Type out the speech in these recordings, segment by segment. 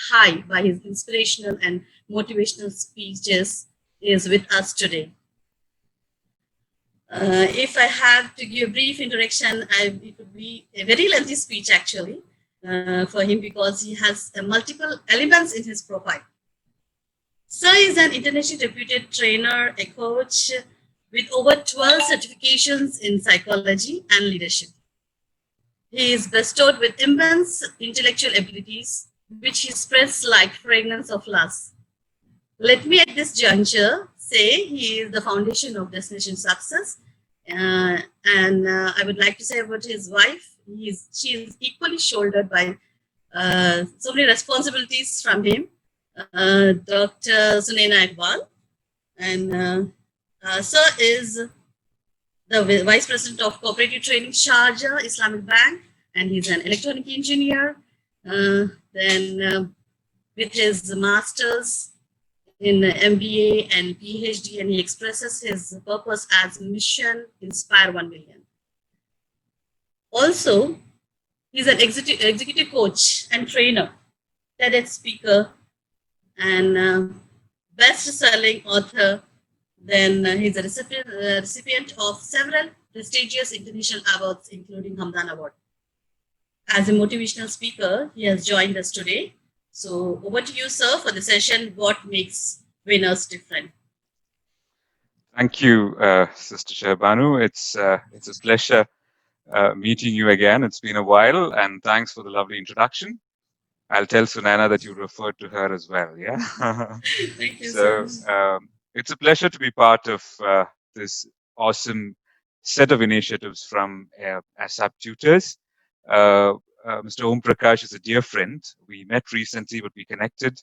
high by his inspirational and motivational speeches, is with us today. If I have to give a brief introduction, it would be a very lengthy speech actually for him because he has multiple elements in his profile. Sir is an internationally reputed trainer, a coach with over 12 certifications in psychology and leadership. He is bestowed with immense intellectual abilities, which he spreads like fragrance of lust. Let me at this juncture say he is the foundation of Destination Success. And I would like to say about his wife, she is equally shouldered by so many responsibilities from him, Dr. Sunaina Iqbal. And Sir is the Vice President of Cooperative Training Sharjah Islamic Bank, and he's an electronic engineer. Then with his master's in MBA and PhD, and he expresses his purpose as mission inspire 1 million. Also, he's an executive coach and trainer, TEDx speaker, and best-selling author. Then he's a recipient of several prestigious international awards, including Hamdan Award. As a motivational speaker, he has joined us today. So over to you, sir, for the session, what makes winners different? Thank you, Sister Shehbanu. It's a pleasure meeting you again. It's been a while, and thanks for the lovely introduction. I'll tell Sunaina that you referred to her as well, yeah? Thank you, So it's a pleasure to be part of this awesome set of initiatives from ASAP Tutors. Mr. Om Prakash is a dear friend. We met recently, but we connected.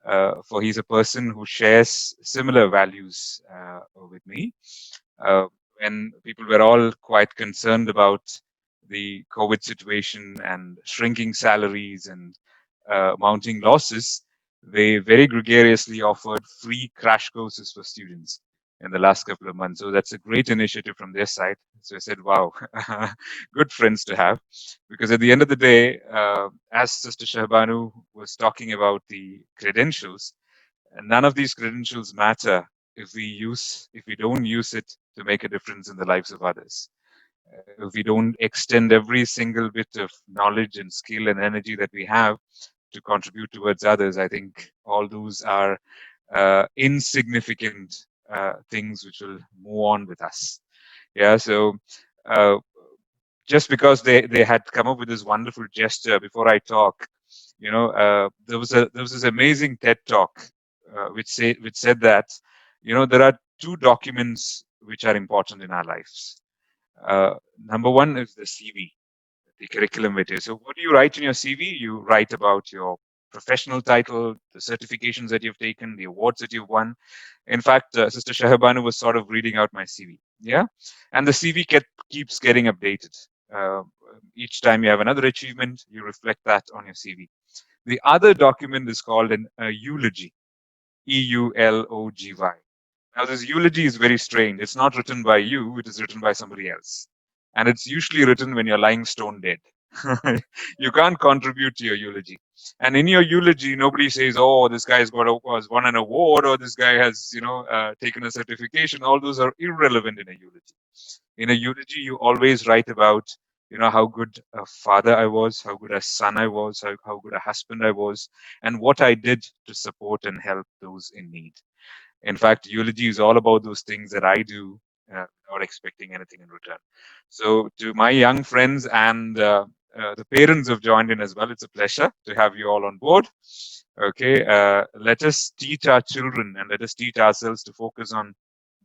For he's a person who shares similar values with me. When people were all quite concerned about the COVID situation and shrinking salaries and mounting losses, they very gregariously offered free crash courses for students in the last couple of months. So that's a great initiative from their side. So I said, wow, good friends to have. Because at the end of the day, as Sister Shehbanu was talking about the credentials, none of these credentials matter if we don't use it to make a difference in the lives of others. If we don't extend every single bit of knowledge and skill and energy that we have to contribute towards others, I think all those are insignificant things which will move on with us. Yeah, so just because they had come up with this wonderful gesture before I talk, there was this amazing TED talk which said that there are two documents which are important in our lives. Number one is the CV, the curriculum vitae. So what do you write in your CV? You write about your professional title, the certifications that you've taken, the awards that you've won. In fact, Sister Shehbanu was sort of reading out my CV. Yeah. And the CV keeps getting updated. Each time you have another achievement, you reflect that on your CV. The other document is called a eulogy, EULOGY. Now, this eulogy is very strange. It's not written by you, it is written by somebody else. And it's usually written when you're lying stone dead. You can't contribute to your eulogy. And in your eulogy, nobody says, oh, this guy has won an award, or this guy has, taken a certification. All those are irrelevant in a eulogy. In a eulogy, you always write about, how good a father I was, how good a son I was, how good a husband I was, and what I did to support and help those in need. In fact, eulogy is all about those things that I do without expecting anything in return. So to my young friends and the parents have joined in as well, it's a pleasure to have you all on board. Okay, let us teach our children and let us teach ourselves to focus on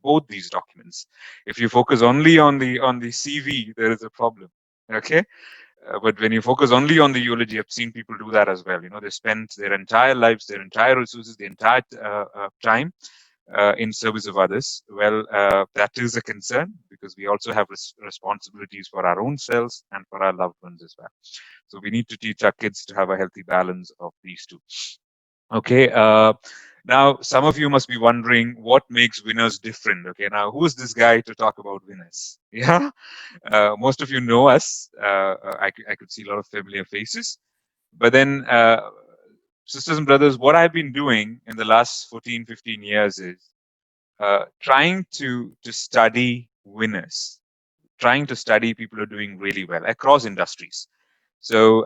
both these documents. If you focus only on the CV, there is a problem. Okay. But when you focus only on the eulogy, I've seen people do that as well. They spend their entire lives, their entire resources, the entire time in service of others. Well, that is a concern because we also have responsibilities for our own selves and for our loved ones as well. So we need to teach our kids to have a healthy balance of these two. Okay. Now, some of you must be wondering what makes winners different. Okay. Now, who is this guy to talk about winners? Yeah. Most of you know us. I could see a lot of familiar faces. But then sisters and brothers, what I've been doing in the last 14, 15 years is trying to study winners, trying to study people who are doing really well across industries. So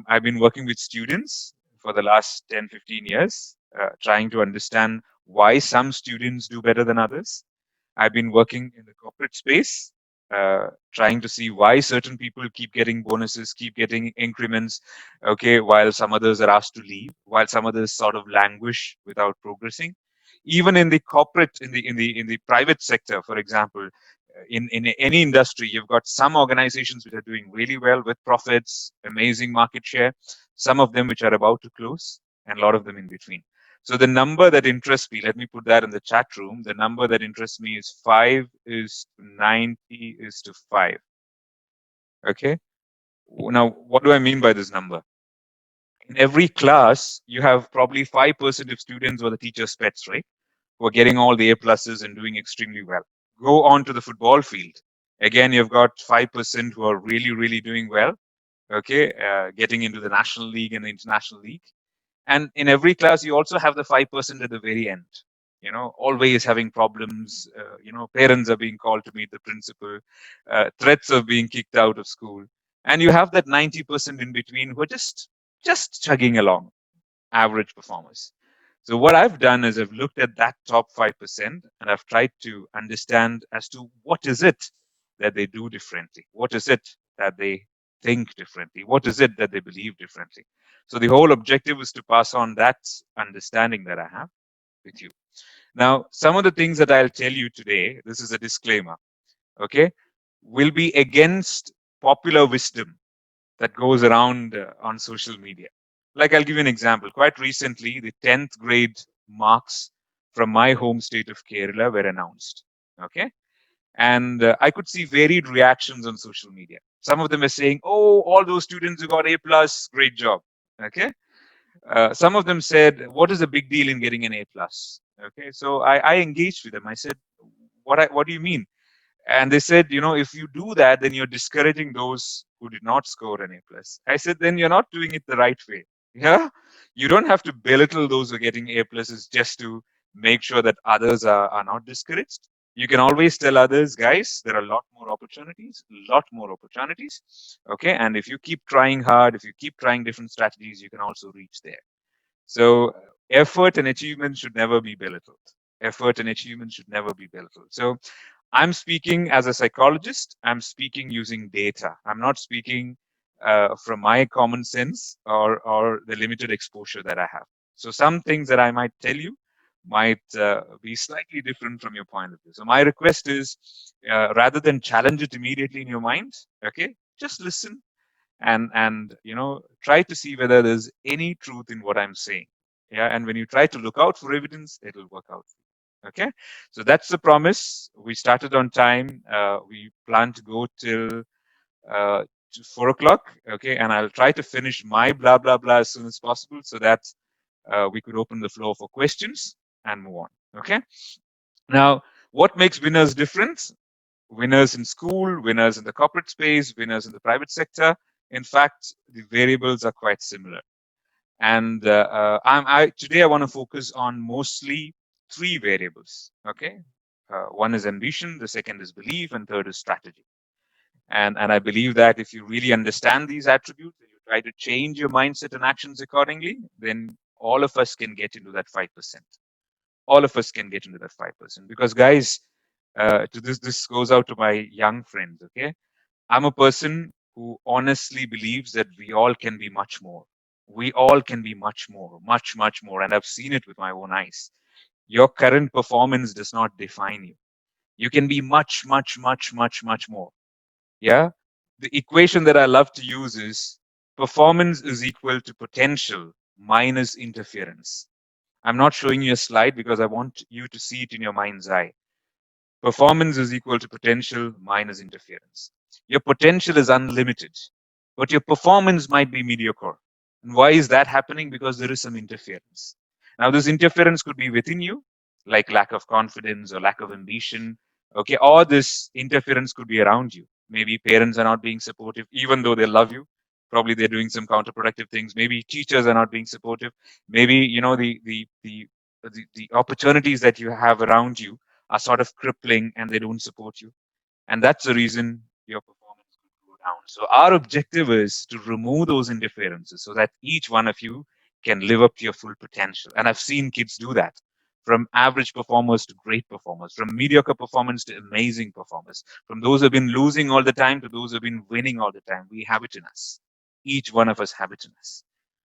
I've been working with students for the last 10, 15 years, trying to understand why some students do better than others. I've been working in the corporate space, trying to see why certain people keep getting bonuses, keep getting increments, okay, while some others are asked to leave, while some others sort of languish without progressing. Even in the corporate, in the private sector, for example, in any industry, you've got some organizations which are doing really well with profits, amazing market share, some of them which are about to close, and a lot of them in between. So the number that interests me, let me put that in the chat room. The number that interests me is 5 is to 90 is to 5. Okay. Now, what do I mean by this number? In every class, you have probably 5% of students or the teacher's pets, right? Who are getting all the A pluses and doing extremely well. Go on to the football field. Again, you've got 5% who are really, really doing well. Okay. Getting into the national league and the international league. And in every class, you also have the 5% at the very end, always having problems. Parents are being called to meet the principal, threats of being kicked out of school. And you have that 90% in between who are just chugging along, average performers. So what I've done is I've looked at that top 5% and I've tried to understand as to what is it that they do differently? What is it that they think differently? What is it that they believe differently? So the whole objective is to pass on that understanding that I have with you. Now, some of the things that I'll tell you today, this is a disclaimer, okay, will be against popular wisdom that goes around on social media. Like, I'll give you an example. Quite recently, the 10th grade marks from my home state of Kerala were announced. Okay. And I could see varied reactions on social media. Some of them are saying, "Oh, all those students who got A plus, great job." Okay. Some of them said, "What is the big deal in getting an A plus?" Okay. So I engaged with them. I said, what do you mean?" And they said, "If you do that, then you're discouraging those who did not score an A plus." I said, "Then you're not doing it the right way." Yeah. You don't have to belittle those who are getting A pluses just to make sure that others are not discouraged. You can always tell others, "Guys, there are a lot more opportunities, lot more opportunities." Okay. And if you keep trying hard, if you keep trying different strategies, you can also reach there. So effort and achievement should never be belittled. Effort and achievement should never be belittled. So I'm speaking as a psychologist. I'm speaking using data. I'm not speaking from my common sense or the limited exposure that I have. So some things that I might tell you might be slightly different from your point of view. So my request is, rather than challenge it immediately in your mind, okay, just listen and try to see whether there's any truth in what I'm saying. Yeah, and when you try to look out for evidence, it'll work out. Okay, so that's the promise. We started on time. We plan to go till to 4 o'clock. Okay, and I'll try to finish my blah blah blah as soon as possible so that we could open the floor for questions and move on. Okay, now what makes winners different? Winners in school, winners in the corporate space, winners in the private sector. In fact, the variables are quite similar. And today I want to focus on mostly 3 variables. Okay, one is ambition, the second is belief, and third is strategy. And I believe that if you really understand these attributes and you try to change your mindset and actions accordingly, then all of us can get into that 5%. All of us can get into that 5%. Because guys, this goes out to my young friends. Okay, I'm a person who honestly believes that we all can be much more. We all can be much more, much more. And I've seen it with my own eyes. Your current performance does not define you. You can be much more. Yeah. The equation that I love to use is performance is equal to potential minus interference. I'm not showing you a slide because I want you to see it in your mind's eye. Performance is equal to potential minus interference. Your potential is unlimited, but your performance might be mediocre. And why is that happening? Because there is some interference. Now, this interference could be within you, like lack of confidence or lack of ambition. Okay, or this interference could be around you. Maybe parents are not being supportive, even though they love you. Probably they're doing some counterproductive things. Maybe teachers are not being supportive. Maybe, the opportunities that you have around you are sort of crippling and they don't support you. And that's the reason your performance will go down. So our objective is to remove those interferences so that each one of you can live up to your full potential. And I've seen kids do that, from average performers to great performers, from mediocre performance to amazing performers, from those who have been losing all the time to those who have been winning all the time. We have it in us. Each one of us have it in us.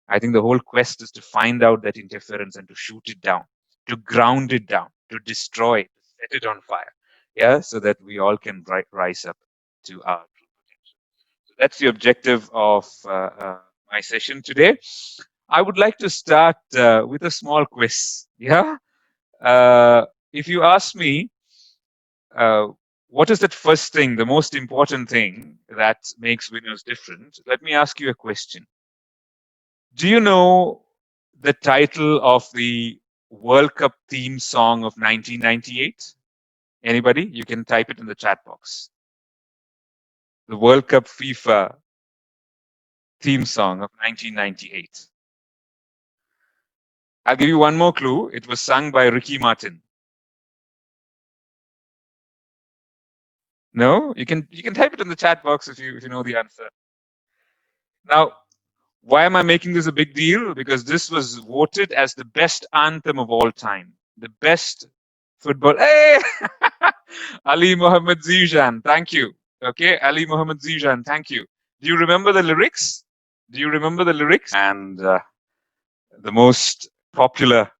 I think the whole quest is to find out that interference and to shoot it down, to ground it down, to destroy it, to set it on fire. Yeah, so that we all can rise up to our true potential. So that's the objective of my session today. I would like to start with a small quiz. Yeah. If you ask me, uh, what is that first thing, the most important thing that makes winners different? Let me ask you a question. Do you know the title of the World Cup theme song of 1998? Anybody? You can type it in the chat box. The World Cup FIFA theme song of 1998. I'll give you one more clue. It was sung by Ricky Martin. No? You can type it in the chat box if you know the answer. Now, why am I making this a big deal? Because this was voted as the best anthem of all time. The best football. Hey! Ali Mohammed Zijan, thank you. Okay, Ali Mohammed Zijan, thank you. Do you remember the lyrics? Do you remember the lyrics? And the most popular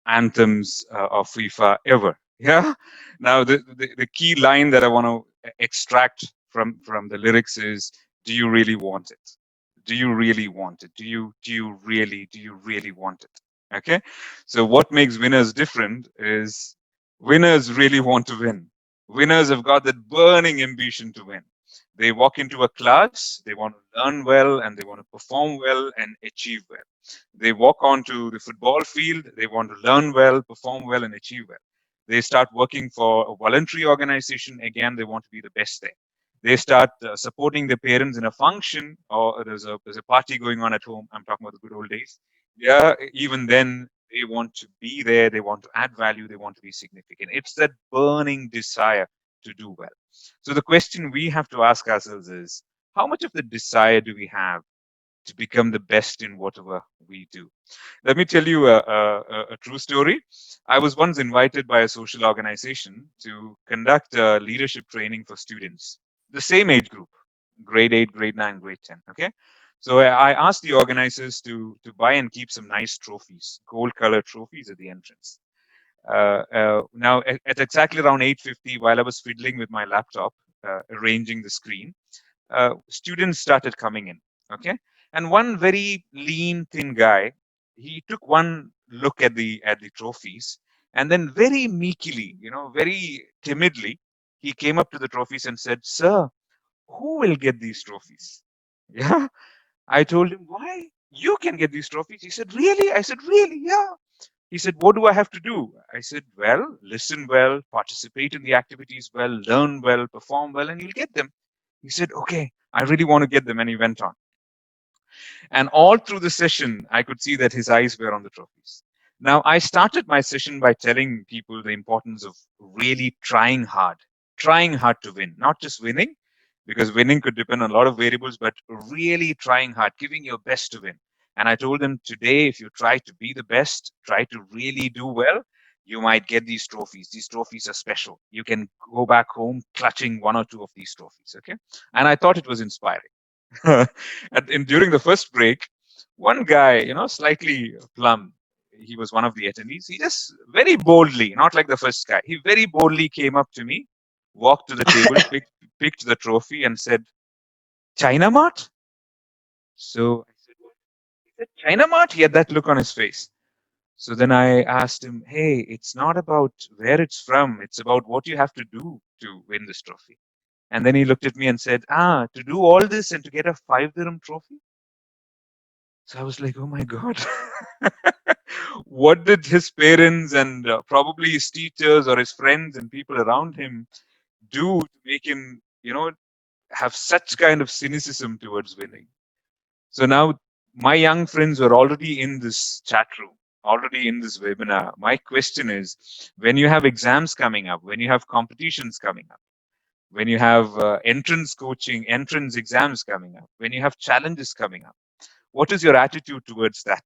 anthems of FIFA ever. Yeah. Now the key line that I want to extract from the lyrics is, "Do you really want it? Do you really want it? Do you really want it?" Okay. So what makes winners different is winners really want to win. Winners have got that burning ambition to win. They walk into a class, they want to learn well and they want to perform well and achieve well. They walk onto the football field, they want to learn well, perform well, and achieve well. They start working for a voluntary organization, again, they want to be the best there. They start supporting their parents in a function, or there's a party going on at home. I'm talking about the good old days. Yeah, even then, they want to be there, they want to add value, they want to be significant. It's that burning desire to do well. So the question we have to ask ourselves is, how much of the desire do we have to become the best in whatever we do? Let me tell you a true story. I was once invited by a social organization to conduct a leadership training for students, the same age group, grade 8, grade 9, grade 10. Okay. So I asked the organizers to buy and keep some nice trophies, gold colored trophies at the entrance. Now, at exactly around 8:50, while I was fiddling with my laptop, arranging the screen, students started coming in. Okay, and one very lean, thin guy, he took one look at the trophies, and then very meekly, very timidly, he came up to the trophies and said, "Sir, who will get these trophies?" Yeah, I told him, "Why? You can get these trophies." He said, "Really?" I said, "Really? Yeah." He said, "What do I have to do?" I said, "Well, listen well, participate in the activities well, learn well, perform well, and you'll get them." He said, "Okay, I really want to get them." And he went on. And all through the session, I could see that his eyes were on the trophies. Now, I started my session by telling people the importance of really trying hard to win, not just winning, because winning could depend on a lot of variables, but really trying hard, giving your best to win. And I told them, today, if you try to be the best, try to really do well, you might get these trophies. These trophies are special. You can go back home clutching one or two of these trophies. Okay. And I thought it was inspiring. During the first break, one guy, slightly plump, he was one of the attendees. He just very boldly, not like the first guy, he very boldly came up to me, walked to the table, picked the trophy, and said, "China Mart?" So I said, "What?" He said, "China Mart?" He had that look on his face. So then I asked him, "Hey, it's not about where it's from, it's about what you have to do to win this trophy." And then he looked at me and said, "To do all this and to get a 5 dirham trophy?" So I was like, "Oh my God." What did his parents and probably his teachers or his friends and people around him do to make him, have such kind of cynicism towards winning? So now my young friends were already in this chat room, already in this webinar. My question is, when you have exams coming up, when you have competitions coming up, when you have entrance coaching, entrance exams coming up, when you have challenges coming up, what is your attitude towards that?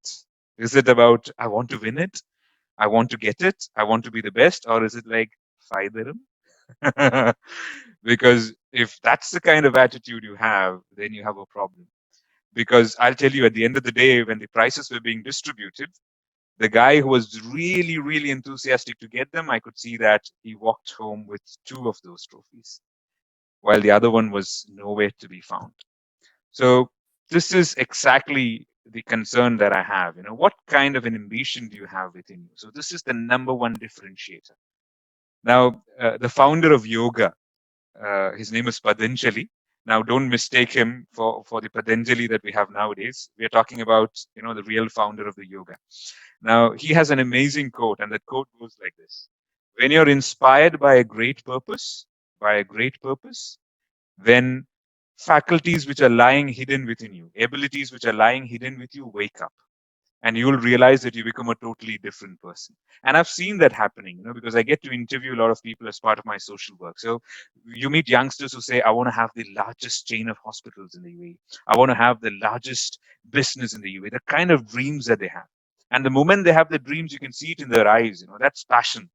Is it about, I want to win it? I want to get it? I want to be the best? Or is it like, Faidarum? Because if that's the kind of attitude you have, then you have a problem. Because I'll tell you, at the end of the day, when the prices were being distributed, the guy who was really, really enthusiastic to get them, I could see that he walked home with 2 of those trophies, while the other one was nowhere to be found. So this is exactly the concern that I have. You know, what kind of an ambition do you have within you? So this is the number one differentiator. Now, the founder of yoga, his name is Patanjali. Now, don't mistake him for the Patanjali that we have nowadays. We are talking about, you know, the real founder of the yoga. Now, he has an amazing quote, and that quote goes like this: when you're inspired by a great purpose, then faculties which are lying hidden within you, abilities which are lying hidden with you, wake up, and you will realize that you become a totally different person. And I've seen that happening, you know, because I get to interview a lot of people as part of my social work. So you meet youngsters who say, I want to have the largest chain of hospitals in the UAE. I want to have the largest business in the UAE, the kind of dreams that they have. And the moment they have the dreams, you can see it in their eyes. You know, that's passion.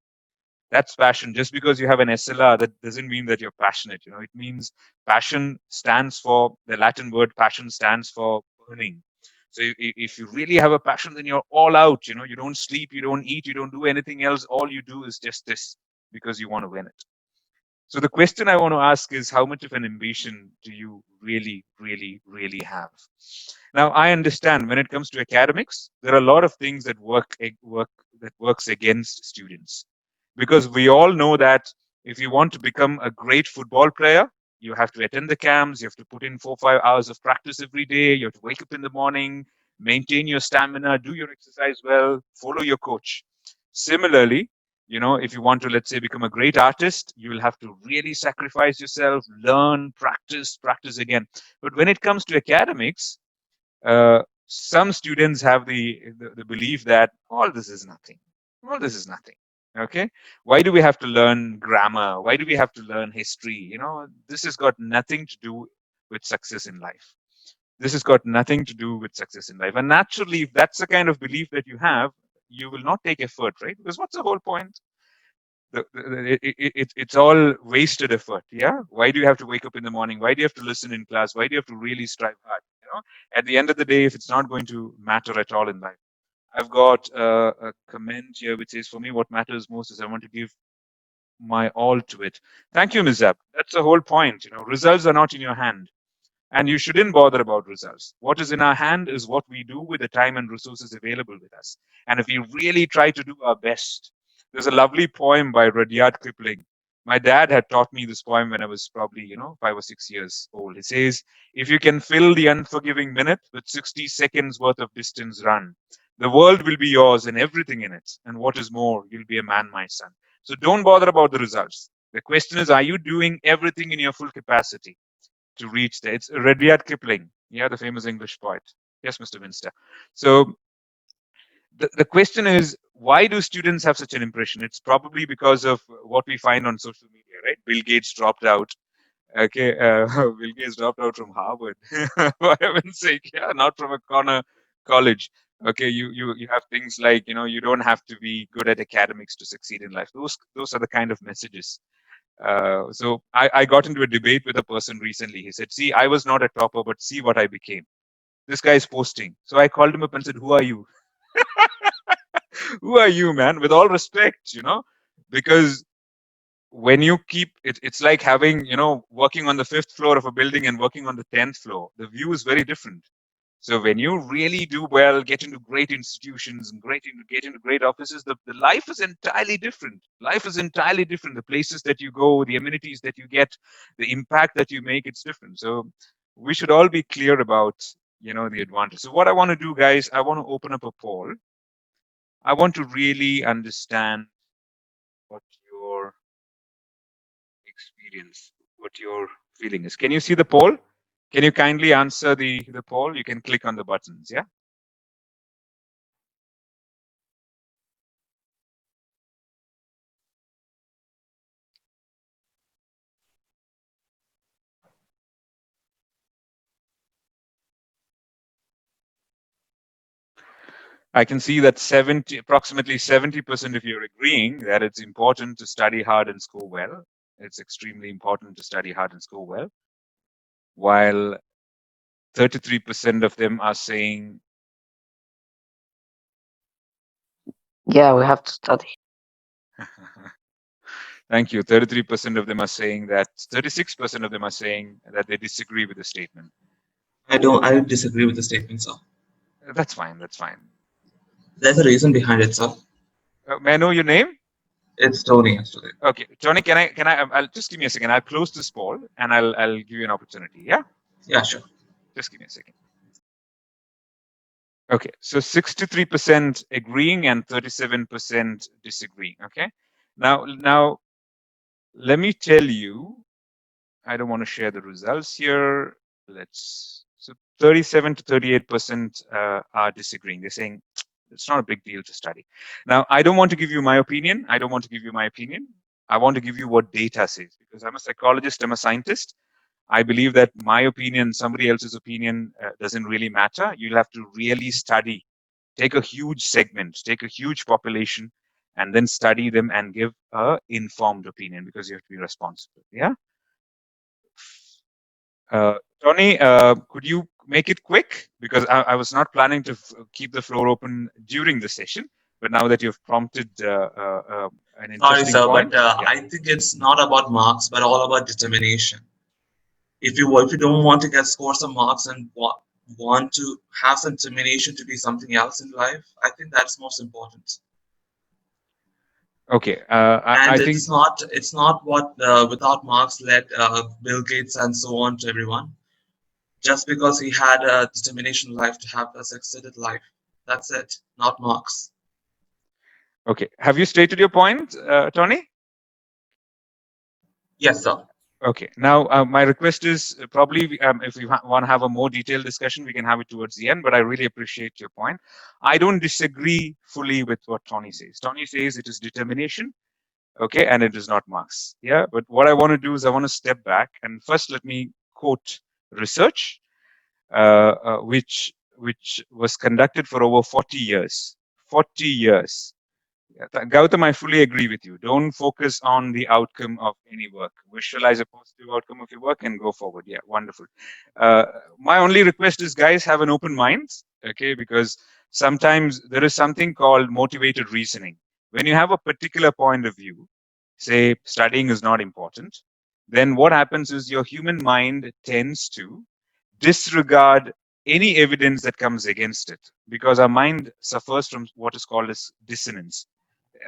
That's passion. Just because you have an SLR, that doesn't mean that you're passionate. You know, it means passion stands for, the Latin word passion stands for burning. So if you really have a passion, then you're all out. You know, you don't sleep, you don't eat, you don't do anything else. All you do is just this because you want to win it. So the question I want to ask is, how much of an ambition do you really, really, really have? Now, I understand when it comes to academics, there are a lot of things that works against students, because we all know that if you want to become a great football player, you have to attend the camps, you have to put in 4 or 5 hours of practice every day, you have to wake up in the morning, maintain your stamina, do your exercise well, follow your coach. Similarly, you know, if you want to, let's say, become a great artist, you will have to really sacrifice yourself, learn, practice again. But when it comes to academics, some students have the belief that all this is nothing. All this is nothing. Okay. Why do we have to learn grammar? Why do we have to learn history? You know, this has got nothing to do with success in life. This has got nothing to do with success in life. And naturally, if that's the kind of belief that you have, you will not take effort, right? Because what's the whole point? It's all wasted effort. Yeah. Why do you have to wake up in the morning? Why do you have to listen in class? Why do you have to really strive hard? You know, at the end of the day, if it's not going to matter at all in life, I've got a comment here which says, for me, what matters most is I want to give my all to it. Thank you, Ms. Zab. That's the whole point. You know, results are not in your hand, and you shouldn't bother about results. What is in our hand is what we do with the time and resources available with us. And if we really try to do our best, there's a lovely poem by Rudyard Kipling. My dad had taught me this poem when I was probably, you know, 5 or 6 years old. It says, if you can fill the unforgiving minute with 60 seconds worth of distance run, the world will be yours and everything in it. And what is more, you'll be a man, my son. So don't bother about the results. The question is, are you doing everything in your full capacity to reach there? It's Rudyard Kipling, yeah, the famous English poet. Yes, Mr. Winster. So the question is, why do students have such an impression? It's probably because of what we find on social media, right? Bill Gates dropped out. Okay, Bill Gates dropped out from Harvard. For heaven's sake, yeah, not from a corner college. Okay, you have things like, you know, you don't have to be good at academics to succeed in life. Those are the kind of messages. So I got into a debate with a person recently. He said, see, I was not a topper, but see what I became. This guy is posting. So I called him up and said, who are you? Who are you, man? With all respect, you know, because when you keep it, it's like having, you know, working on the 5th floor of a building and working on the 10th floor. The view is very different. So when you really do well, get into great institutions and get into great offices, the life is entirely different. Life is entirely different. The places that you go, the amenities that you get, the impact that you make, it's different. So we should all be clear about, you know, the advantage. So what I want to do, guys, I want to open up a poll. I want to really understand what your experience, what your feeling is. Can you see the poll? Can you kindly answer the poll? You can click on the buttons, yeah? I can see that approximately 70% of you are agreeing that it's important to study hard and score well. It's extremely important to study hard and score well. While 33% of them are saying, Yeah, we have to study. thank you. 33% of them are saying that, 36% of them are saying that they disagree with the statement. I disagree with the statement, sir. That's fine. That's fine. There's a reason behind it, sir. May I know your name? It's Tony, actually. Okay, Tony, I'll just give me a second. I'll close this poll and I'll give you an opportunity. Yeah, Yeah, sure. just give me a second. Okay, so 63% agreeing and 37% disagreeing. Okay, now let me tell you, I don't want to share the results here. So 37 to 38% are disagreeing. They're saying it's not a big deal to study. Now, I don't want to give you my opinion. I don't want to give you my opinion. I want to give you what data says, because I'm a psychologist, I'm a scientist. I believe that my opinion, somebody else's opinion doesn't really matter. You'll have to really study. Take a huge segment, take a huge population, and then study them and give a informed opinion, because you have to be responsible. Yeah. Tony, could you make it quick? Because I was not planning to keep the floor open during the session, but now that you've prompted an interesting Sorry, sir, point, but I think it's not about marks, but all about determination. If you don't want to score some marks and want to have some determination to be something else in life, I think that's most important. Okay, I think it's not what without marks led Bill Gates and so on to everyone. Just because he had a determination in life to have a succeeded life. That's it, not marks. Okay, have you stated your point, Tony? Yes, sir. Okay, now my request is probably if we want to have a more detailed discussion, we can have it towards the end, but I really appreciate your point. I don't disagree fully with what Tony says. Tony says it is determination, okay, and it is not marks. Yeah, but what I want to do is I want to step back and first let me quote research, which was conducted for over 40 years. 40 years. Gautam, I fully agree with you. Don't focus on the outcome of any work. Visualize a positive outcome of your work and go forward. Yeah, wonderful. My only request is, guys, have an open mind, okay? Because sometimes there is something called motivated reasoning. When you have a particular point of view, say studying is not important, then what happens is your human mind tends to disregard any evidence that comes against it, because our mind suffers from what is called as dissonance.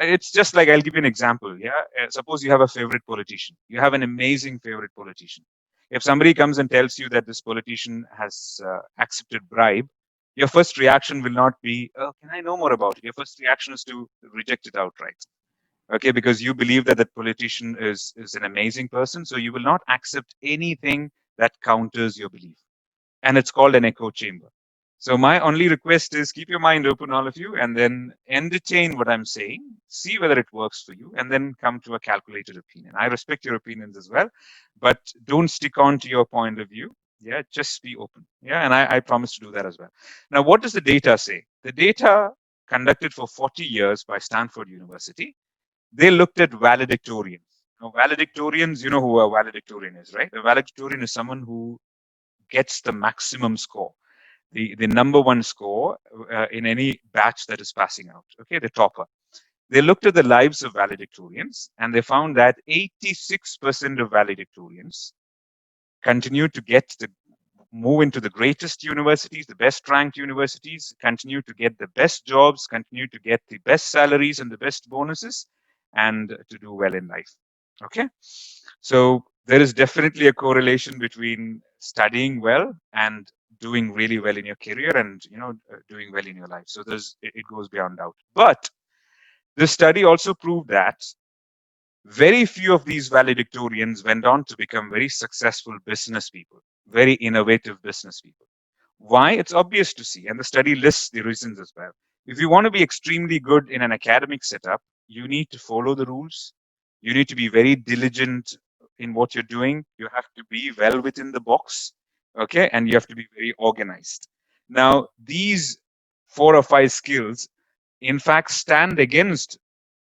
It's just like, I'll give you an example. Yeah, suppose you have a favorite politician. You have an amazing favorite politician. If somebody comes and tells you that this politician has accepted bribe, your first reaction will not be, oh, can I know more about it? Your first reaction is to reject it outright. Okay, because you believe that that politician is an amazing person, so you will not accept anything that counters your belief, and it's called an echo chamber. So my only request is, keep your mind open, all of you, and then entertain what I'm saying, see whether it works for you, and then come to a calculated opinion. I respect your opinions as well, but don't stick on to your point of view. Yeah, just be open. Yeah, and I promise to do that as well. Now, what does the data say? The data conducted for 40 years by Stanford University, they looked at valedictorians. Now, valedictorians, you know who a valedictorian is, right? A valedictorian is someone who gets the maximum score, the number one score in any batch that is passing out, okay, the topper. They looked at the lives of valedictorians and they found that 86% of valedictorians continue to move into the greatest universities, the best ranked universities, continue to get the best jobs, continue to get the best salaries and the best bonuses, and to do well in life. Okay, so there is definitely a correlation between studying well and doing really well in your career, and doing well in your life. So it goes beyond doubt. But this study also proved that very few of these valedictorians went on to become very successful business people. very innovative business people. Why? It's obvious to see, and the study lists the reasons as well. If you want to be extremely good in an academic setup, you need to follow the rules. You need to be very diligent in what you're doing. You have to be well within the box, okay? And you have to be very organized. Now, these 4 or 5 skills, in fact, stand against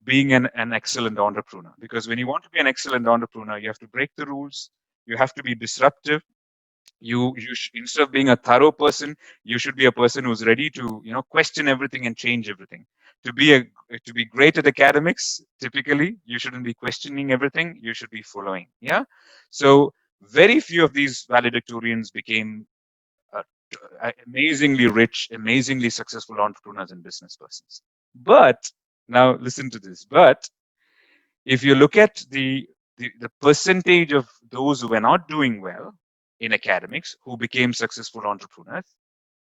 being an excellent entrepreneur. Because when you want to be an excellent entrepreneur, you have to break the rules, you have to be disruptive, instead of being a thorough person, you should be a person who's ready to question everything and change everything. To be great at academics, typically you shouldn't be questioning everything, you should be following. Yeah. So very few of these valedictorians became uh, amazingly rich, amazingly successful entrepreneurs and business persons. But now listen to this. But if you look at the percentage of those who were not doing well in academics who became successful entrepreneurs,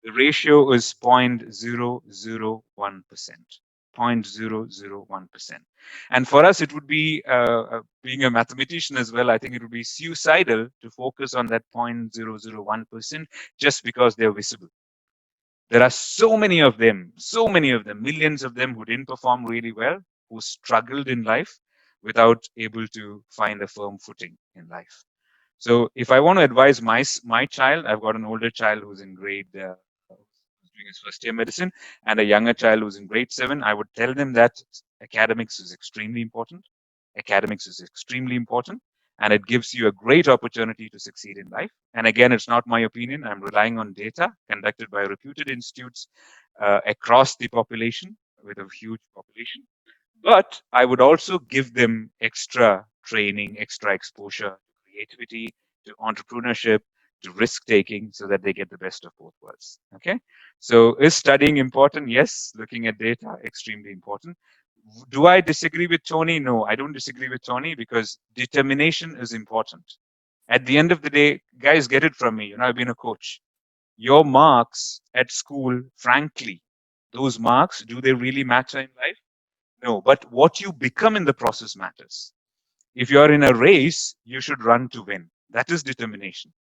the ratio is 0.001%. 0.001%. And for us, it would be, being a mathematician as well, I think it would be suicidal to focus on that 0.001% just because they're visible. There are so many of them, millions of them who didn't perform really well, who struggled in life without able to find a firm footing in life. So if I want to advise my child, I've got an older child who's in grade who's doing his first year medicine, and a younger child who's in grade 7. I would tell them that academics is extremely important. Academics is extremely important, and it gives you a great opportunity to succeed in life. And again, it's not my opinion. I'm relying on data conducted by reputed institutes across the population, with a huge population. But I would also give them extra training, extra exposure to creativity, to entrepreneurship, to risk taking, so that they get the best of both worlds. Okay. So is studying important? Yes. Looking at data, extremely important. Do I disagree with Tony? No, I don't disagree with Tony, because determination is important. At the end of the day, guys, get it from me. I've been a coach. Your marks at school, frankly, those marks, do they really matter in life? No, but what you become in the process matters. If you're in a race, you should run to win. That is determination.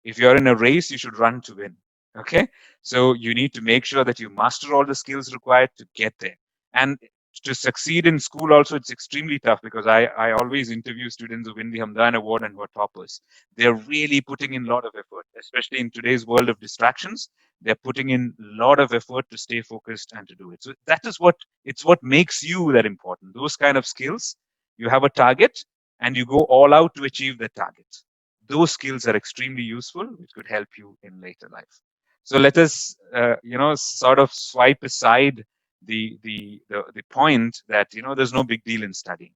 If you're in a race, you should run to win. Okay. So you need to make sure that you master all the skills required to get there. And to succeed in school also, it's extremely tough, because I always interview students who win the Hamdan Award and who are toppers. They're really putting in a lot of effort, especially in today's world of distractions. They're putting in a lot of effort to stay focused and to do it. So that is what makes you that important. Those kind of skills, you have a target and you go all out to achieve that target. Those skills are extremely useful, which could help you in later life. So let us, sort of swipe aside the point that there's no big deal in studying.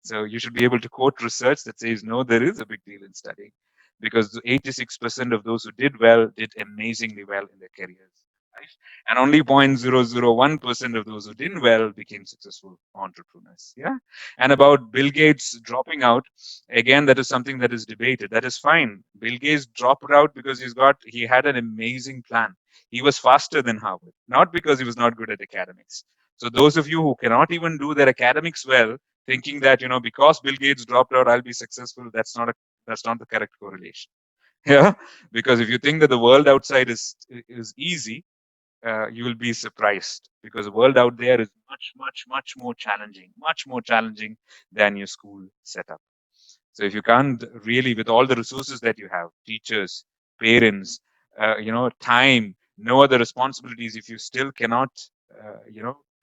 So you should be able to quote research that says no, there is a big deal in studying, because 86% of those who did well did amazingly well in their careers. Right? And only 0.001% of those who didn't well became successful entrepreneurs. Yeah. And about Bill Gates dropping out, again, that is something that is debated. That is fine. Bill Gates dropped out because he had an amazing plan. He was faster than Harvard, not because he was not good at academics. So those of you who cannot even do their academics well, thinking that because Bill Gates dropped out, I'll be successful, that's not the correct correlation. Yeah, because if you think that the world outside is easy, you will be surprised, because the world out there is much, much, much more challenging than your school setup. So if you can't really, with all the resources that you have, teachers, parents, time, no other responsibilities, if you still cannot,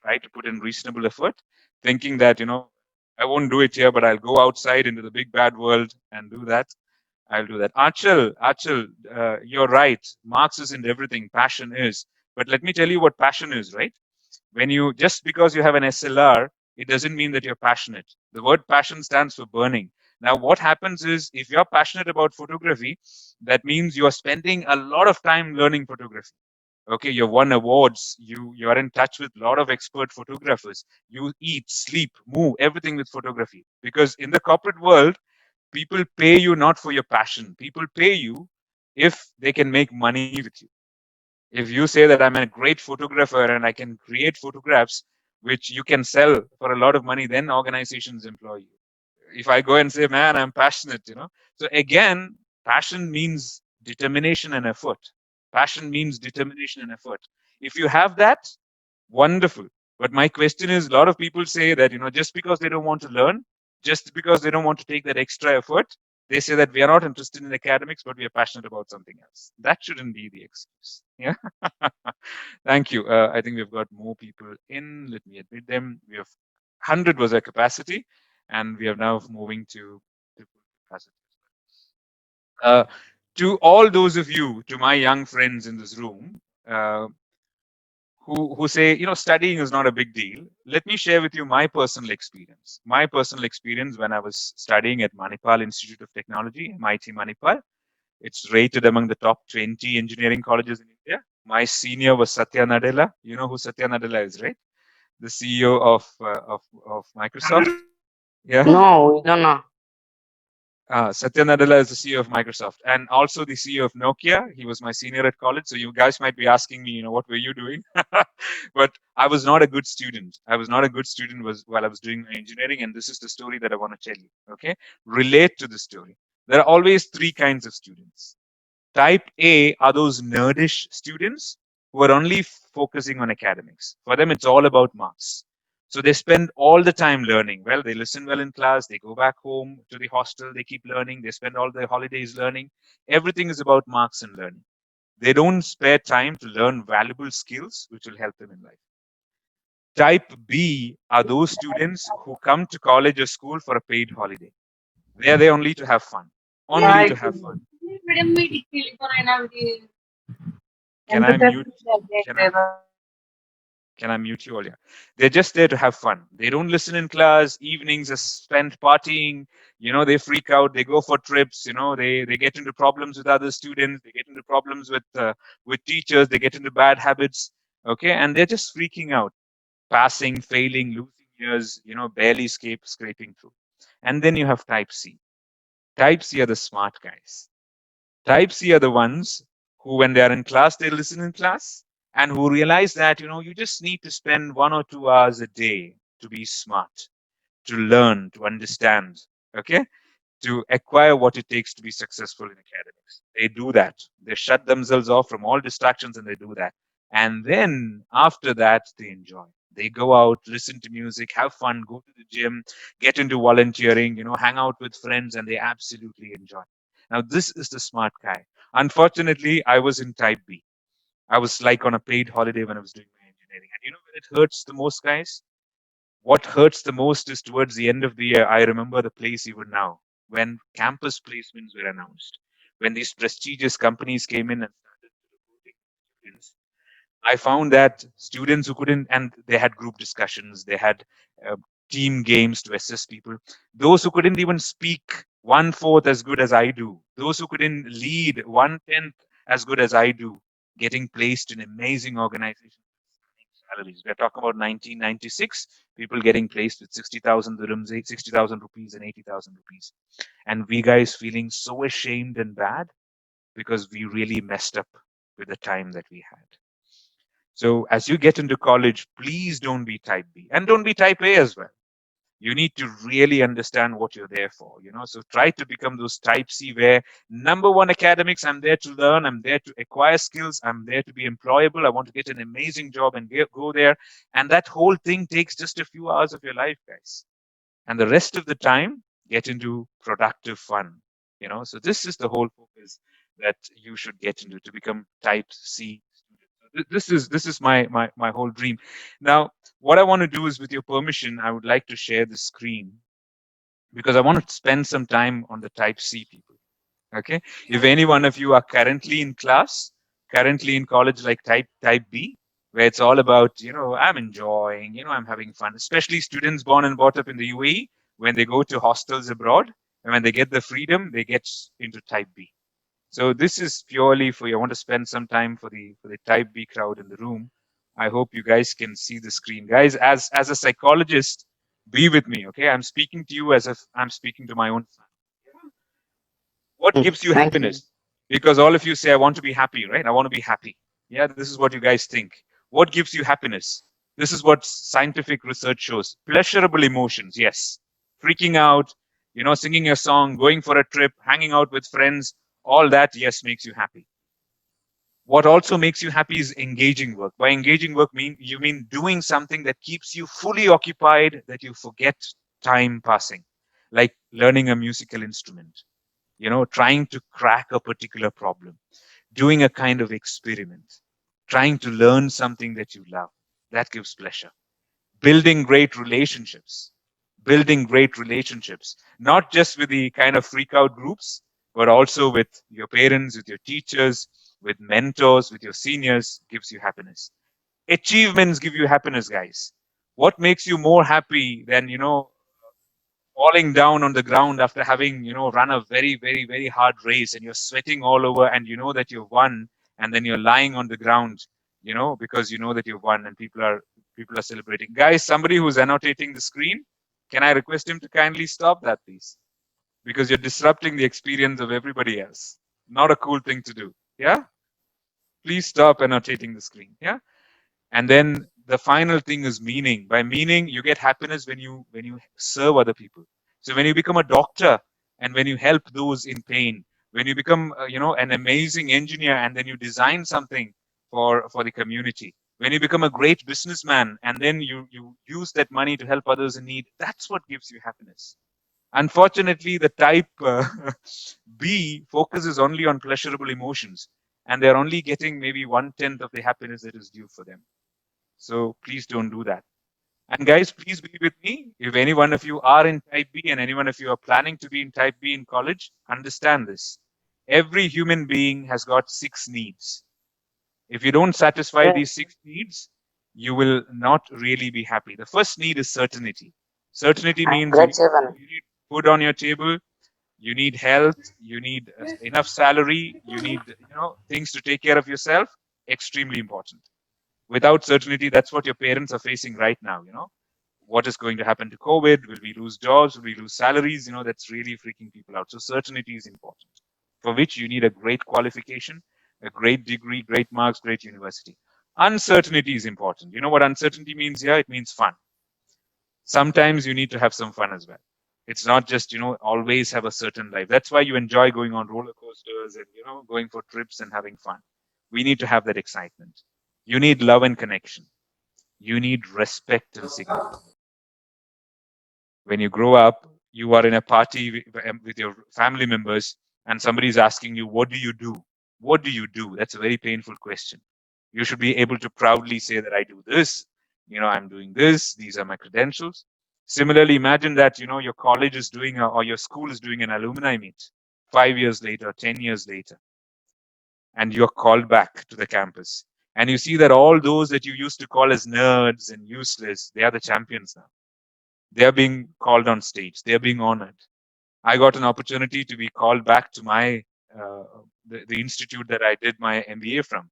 try to put in reasonable effort, thinking that, I won't do it here, but I'll go outside into the big bad world and do that. I'll do that. Achal, you're right. Marks isn't everything. Passion is. But let me tell you what passion is, right? Just because you have an SLR, it doesn't mean that you're passionate. The word passion stands for burning. Now, what happens is, if you're passionate about photography, that means you're spending a lot of time learning photography. Okay, you've won awards. You are in touch with a lot of expert photographers. You eat, sleep, move, everything with photography. Because in the corporate world, people pay you not for your passion. People pay you if they can make money with you. If you say that I'm a great photographer and I can create photographs which you can sell for a lot of money, then organizations employ you. If I go and say, man, I'm passionate, so again, passion means determination and effort. Passion means determination and effort. If you have that, wonderful. But my question is, a lot of people say that, just because they don't want to learn, just because they don't want to take that extra effort, they say that we are not interested in academics, but we are passionate about something else. That shouldn't be the excuse. Yeah. Thank you. I think we've got more people in. Let me admit them. We have 100 was our capacity, and we are now moving to full capacity. To all those of you, to my young friends in this room, uh, who say, studying is not a big deal. Let me share with you my personal experience. My personal experience when I was studying at Manipal Institute of Technology, MIT Manipal. It's rated among the top 20 engineering colleges in India. My senior was Satya Nadella. You know who Satya Nadella is, right? The CEO of Microsoft. Yeah. No, we don't know. Satya Nadella is the CEO of Microsoft and also the CEO of Nokia. He was my senior at college. So you guys might be asking me, what were you doing? But I was not a good student. I was not a good student while I was doing my engineering. And this is the story that I want to tell you. Okay. Relate to the story. There are always three kinds of students. Type A are those nerdish students who are only focusing on academics. For them, it's all about marks. So they spend all the time learning. Well, they listen well in class. They go back home to the hostel. They keep learning. They spend all their holidays learning. Everything is about marks and learning. They don't spare time to learn valuable skills which will help them in life. Type B are those students who come to college or school for a paid holiday. They are there only to have fun. Only to have fun. Can I mute? Can I mute you all? Yeah. They're just there to have fun. They don't listen in class. Evenings are spent partying. They freak out. They go for trips. They get into problems with other students. They get into problems with teachers. They get into bad habits. Okay, and they're just freaking out, passing, failing, losing years. Barely scraping through. And then you have Type C. Type C are the smart guys. Type C are the ones who, when they are in class, they listen in class. And who realize that, you just need to spend 1 or 2 hours a day to be smart, to learn, to understand, okay, to acquire what it takes to be successful in academics. They do that. They shut themselves off from all distractions and they do that. And then after that, they enjoy. They go out, listen to music, have fun, go to the gym, get into volunteering, hang out with friends, and they absolutely enjoy. Now, this is the smart guy. Unfortunately, I was in Type B. I was like on a paid holiday when I was doing my engineering. And when it hurts the most, guys? What hurts the most is towards the end of the year. I remember the place even now when campus placements were announced, when these prestigious companies came in and started recruiting students. I found that students who couldn't, and they had group discussions, they had team games to assess people. Those who couldn't even speak 1/4 as good as I do, those who couldn't lead 1/10 as good as I do, getting placed in amazing organizations with salaries. We're talking about 1996, people getting placed with 60,000 dirhams, 60,000 rupees and 80,000 rupees. And we guys feeling so ashamed and bad because we really messed up with the time that we had. So as you get into college, please don't be Type B and don't be Type A as well. You need to really understand what you're there for, So try to become those Type C where number one academics, I'm there to learn, I'm there to acquire skills, I'm there to be employable, I want to get an amazing job and go there. And that whole thing takes just a few hours of your life, guys. And the rest of the time, get into productive fun, So this is the whole focus that you should get into to become Type C. This is my whole dream. Now, what I want to do is, with your permission, I would like to share the screen because I want to spend some time on the Type C people. Okay, if any one of you are currently in class, currently in college, like Type B, where it's all about, I'm enjoying, I'm having fun, especially students born and brought up in the UAE, when they go to hostels abroad and when they get the freedom, they get into Type B. So this is purely for you. I want to spend some time for the Type B crowd in the room. I hope you guys can see the screen. Guys, as a psychologist, be with me, okay? I'm speaking to you as if I'm speaking to my own son. What gives you happiness? Because all of you say, I want to be happy, right? I want to be happy. Yeah, this is what you guys think. What gives you happiness? This is what scientific research shows. Pleasurable emotions, yes. Freaking out, singing a song, going for a trip, hanging out with friends. All that, yes, makes you happy. What also makes you happy is engaging work. By engaging work, you mean doing something that keeps you fully occupied, that you forget time passing, like learning a musical instrument, trying to crack a particular problem, doing a kind of experiment, trying to learn something that you love. That gives pleasure. Building great relationships, not just with the kind of freak out groups, but also with your parents, with your teachers, with mentors, with your seniors, gives you happiness. Achievements give you happiness, guys. What makes you more happy than, falling down on the ground after having, run a very, very, very hard race, and you're sweating all over, and you know that you've won, and then you're lying on the ground, because you know that you've won, and people are celebrating. Guys, somebody who's annotating the screen, can I request him to kindly stop that, please? Because you're disrupting the experience of everybody else. Not a cool thing to do. Yeah? Please stop annotating the screen. Yeah? And then the final thing is meaning. By meaning, you get happiness when you serve other people. So when you become a doctor and when you help those in pain, when you become an amazing engineer and then you design something for the community, when you become a great businessman and then you use that money to help others in need, that's what gives you happiness. Unfortunately, the type B focuses only on pleasurable emotions, and they're only getting maybe 1/10 of the happiness that is due for them. So please don't do that. And guys, please be with me. If any one of you are in type B and any one of you are planning to be in type B in college, understand this. Every human being has got 6 needs. If you don't satisfy these 6 needs, you will not really be happy. The first need is certainty. Certainty means Grade 7. you need food on your table, you need health, you need enough salary, you need things to take care of yourself. Extremely important. Without certainty, that's what your parents are facing right now. What is going to happen to COVID? Will we lose jobs? Will we lose salaries? That's really freaking people out. So certainty is important, for which you need a great qualification, a great degree, great marks, great university. Uncertainty is important. You know what uncertainty means here? It means fun. Sometimes you need to have some fun as well. It's not just, always have a certain life. That's why you enjoy going on roller coasters and, going for trips and having fun. We need to have that excitement. You need love and connection. You need respect and significance. When you grow up, you are in a party with your family members, and somebody is asking you, what do you do? What do you do? That's a very painful question. You should be able to proudly say that I do this, I'm doing this, these are my credentials. Similarly, imagine that, your college is doing or your school is doing an alumni meet 5 years later, 10 years later, and you're called back to the campus. And you see that all those that you used to call as nerds and useless, they are the champions now. They are being called on stage. They are being honored. I got an opportunity to be called back to my the institute that I did my MBA from,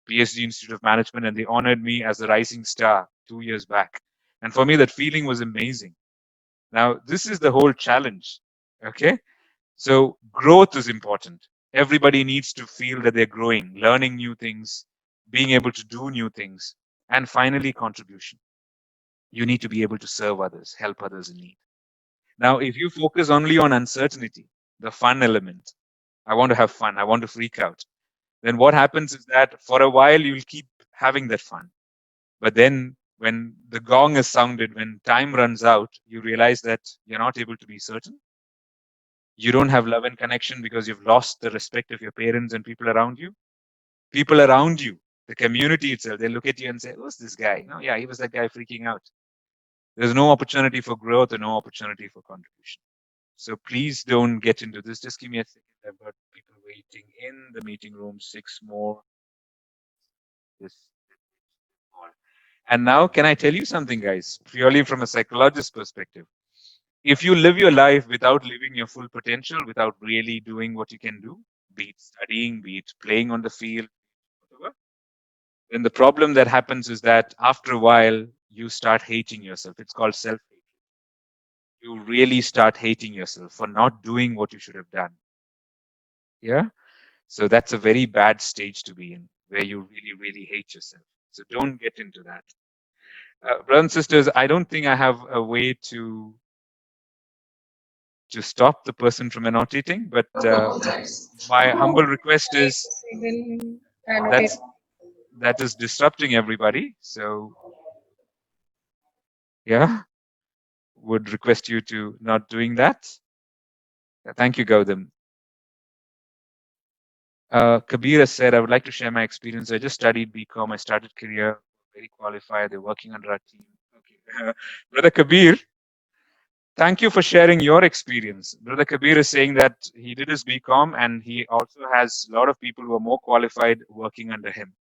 PSG Institute of Management, and they honored me as a rising star 2 years back. And for me, that feeling was amazing. Now, this is the whole challenge. Okay. So growth is important. Everybody needs to feel that they're growing, learning new things, being able to do new things, and finally, contribution. You need to be able to serve others, help others in need. Now, if you focus only on uncertainty, the fun element, I want to have fun, I want to freak out, then what happens is that for a while you'll keep having that fun. But then when the gong is sounded, when time runs out, you realize that you're not able to be certain. You don't have love and connection because you've lost the respect of your parents and people around you. People around you, the community itself, they look at you and say, who's this guy? No, yeah, he was that guy freaking out. There's no opportunity for growth and no opportunity for contribution. So please don't get into this. Just give me a second. I've got people waiting in the meeting room, 6 more. This more. And now, can I tell you something, guys? Purely from a psychologist perspective. If you live your life without living your full potential, without really doing what you can do, be it studying, be it playing on the field, whatever, then the problem that happens is that after a while, you start hating yourself. It's called self hate. You really start hating yourself for not doing what you should have done. Yeah. So that's a very bad stage to be in, where you really, really hate yourself. So don't get into that. Brothers and sisters, I don't think I have a way to to stop the person from annotating, but my humble request is that is disrupting everybody. So yeah, would request you to not doing that. Thank you, Gautam. Kabir has said, I would like to share my experience. I just studied BCom. I started career, very qualified. They're working under our team. Okay. Brother Kabir, thank you for sharing your experience. Brother Kabir is saying that he did his BCom and he also has a lot of people who are more qualified working under him.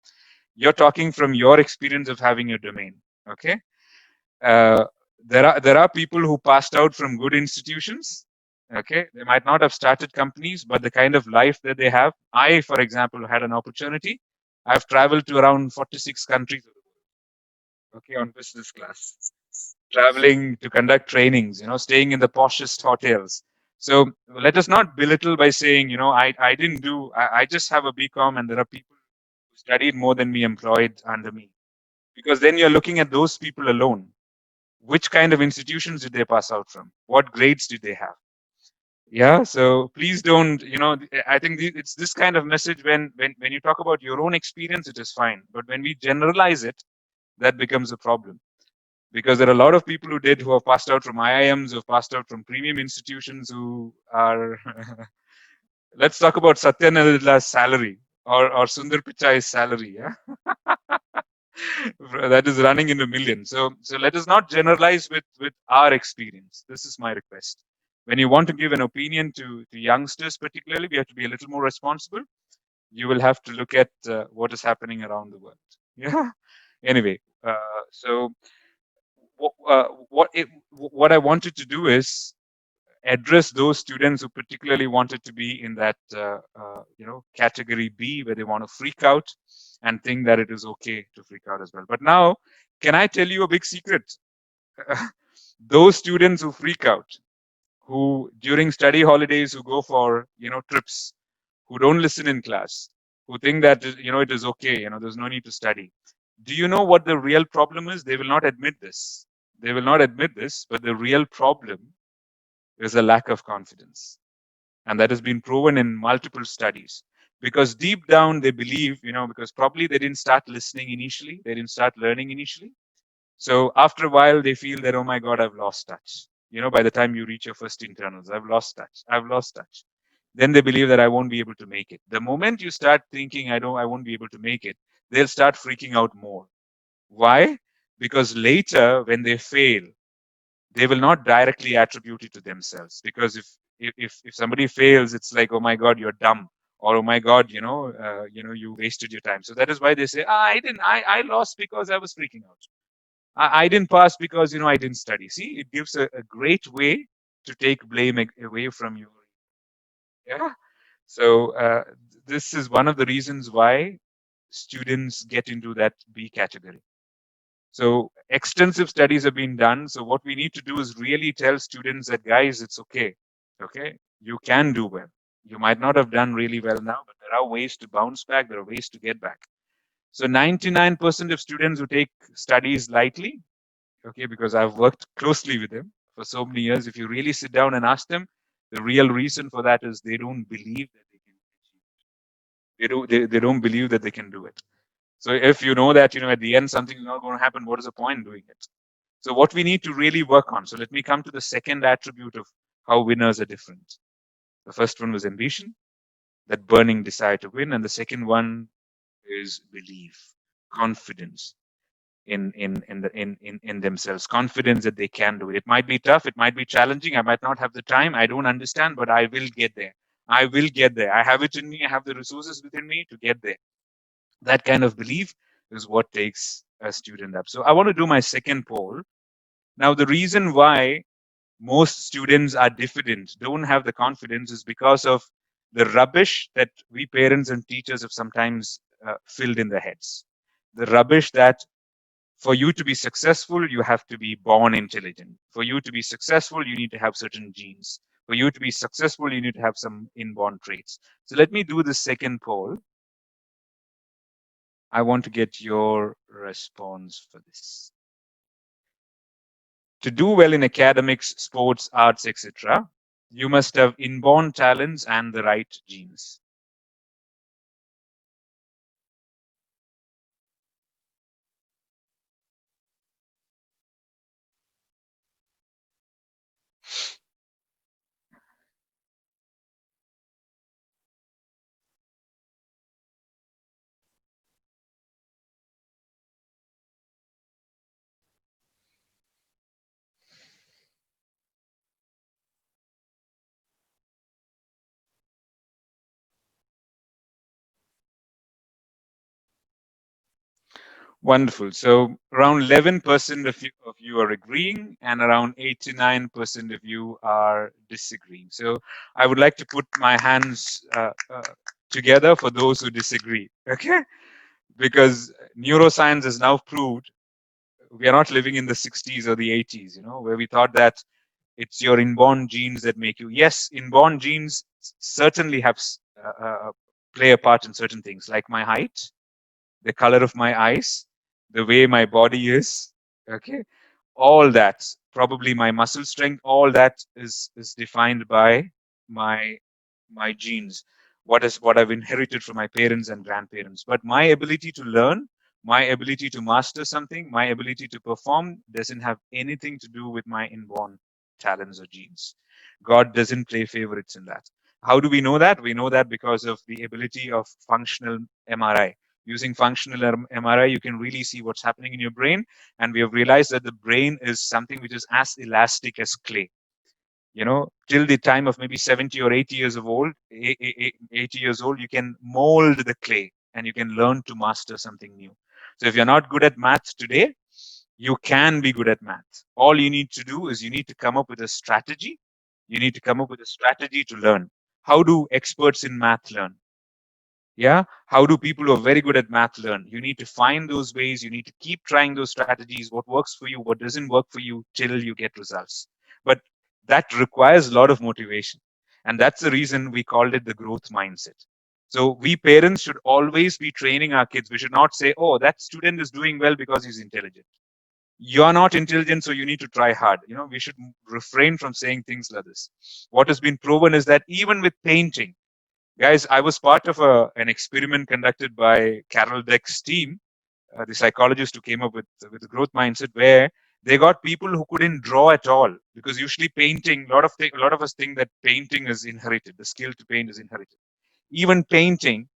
You're talking from your experience of having a domain. Okay. Uh, there are people who passed out from good institutions. Okay, they might not have started companies, but the kind of life that they have. I, for example, had an opportunity. I've traveled to around 46 countries. Okay, on business class, traveling to conduct trainings. Staying in the poshest hotels. So let us not belittle by saying, I didn't do. I just have a BCom, and there are people who studied more than me employed under me. Because then you're looking at those people alone. Which kind of institutions did they pass out from? What grades did they have? Yeah, so please don't, I think it's this kind of message when you talk about your own experience, it is fine. But when we generalize it, that becomes a problem. Because there are a lot of people who have passed out from IIMs, who have passed out from premium institutions who are, let's talk about Satya Nadella's salary or Sundar Pichai's salary. Yeah. That is running into millions. So let us not generalize with our experience. This is my request. When you want to give an opinion to youngsters, particularly, we have to be a little more responsible. You will have to look at what is happening around the world. Yeah. Anyway, so what I wanted to do is address those students who particularly wanted to be in that category B, where they want to freak out and think that it is okay to freak out as well. But now, can I tell you a big secret? Those students who freak out, who during study holidays, who go for trips, who don't listen in class, who think that it is okay, there's no need to study. Do you know what the real problem is? They will not admit this. They will not admit this, but the real problem is a lack of confidence. And that has been proven in multiple studies. Because deep down they believe, because probably they didn't start listening initially, they didn't start learning initially. So after a while, they feel that, oh my God, I've lost touch. By the time you reach your first internals, I've lost touch. Then they believe that I won't be able to make it. The moment you start thinking, I won't be able to make it, they'll start freaking out more. Why? Because later, when they fail, they will not directly attribute it to themselves. Because if somebody fails, it's like, oh my God, you're dumb, or oh my God, you wasted your time. So that is why they say, I lost because I was freaking out. I didn't pass because I didn't study. See, it gives a great way to take blame away from you. Yeah. So this is one of the reasons why students get into that B category. So extensive studies have been done. So what we need to do is really tell students that, guys, it's okay. Okay, you can do well. You might not have done really well now, but there are ways to bounce back. There are ways to get back. So 99% of students who take studies lightly, okay, because I've worked closely with them for so many years, if you really sit down and ask them, the real reason for that is they don't believe that they can achieve. They don't believe that they can do it. So if you know that, at the end, something is not going to happen, what is the point doing it? So what we need to really work on. So let me come to the second attribute of how winners are different. The first one was ambition, that burning desire to win. And the second one is belief, confidence in themselves, confidence that they can do it. It might be tough, it might be challenging, I might not have the time, I don't understand, but I will get there. I will get there. I have it in me, I have the resources within me to get there. That kind of belief is what takes a student up. So I want to do my second poll. Now, the reason why most students are diffident, don't have the confidence, is because of the rubbish that we parents and teachers have sometimes filled in their heads. The rubbish that for you to be successful, you have to be born intelligent. For you to be successful, you need to have certain genes. For you to be successful, you need to have some inborn traits. So let me do the second poll. I want to get your response for this. To do well in academics, sports, arts, etc., You must have inborn talents and the right genes. Wonderful. So around 11% of you are agreeing, and around 89% of you are disagreeing. So I would like to put my hands together for those who disagree. Okay, because neuroscience has now proved we are not living in the 60s or the 80s, where we thought that it's your inborn genes that make you. Yes, inborn genes certainly have play a part in certain things, like my height, the color of my eyes, the way my body is. Okay, all that, probably my muscle strength, all that is defined by my my genes, what I've inherited from my parents and grandparents. But my ability to learn, my ability to master something, my ability to perform doesn't have anything to do with my inborn talents or genes. God doesn't play favorites in that. How do we know that? We know that because of the ability of functional MRI. Using functional MRI, you can really see what's happening in your brain. And we have realized that the brain is something which is as elastic as clay. Till the time of maybe 70 or 80 years of old, 80 years old, you can mold the clay and you can learn to master something new. So if you're not good at math today, you can be good at math. All you need to do is you need to come up with a strategy. You need to come up with a strategy to learn. How do experts in math learn? Yeah. How do people who are very good at math learn? You need to find those ways. You need to keep trying those strategies. What works for you, what doesn't work for you, till you get results. But that requires a lot of motivation. And that's the reason we called it the growth mindset. So we parents should always be training our kids. We should not say, oh, that student is doing well because he's intelligent. You're not intelligent, so you need to try hard. We should refrain from saying things like this. What has been proven is that even with painting, guys, I was part of an experiment conducted by Carol Dweck's team, the psychologist who came up with the growth mindset, where they got people who couldn't draw at all, because usually painting, a lot of us think that painting is inherited, the skill to paint is inherited. Even painting,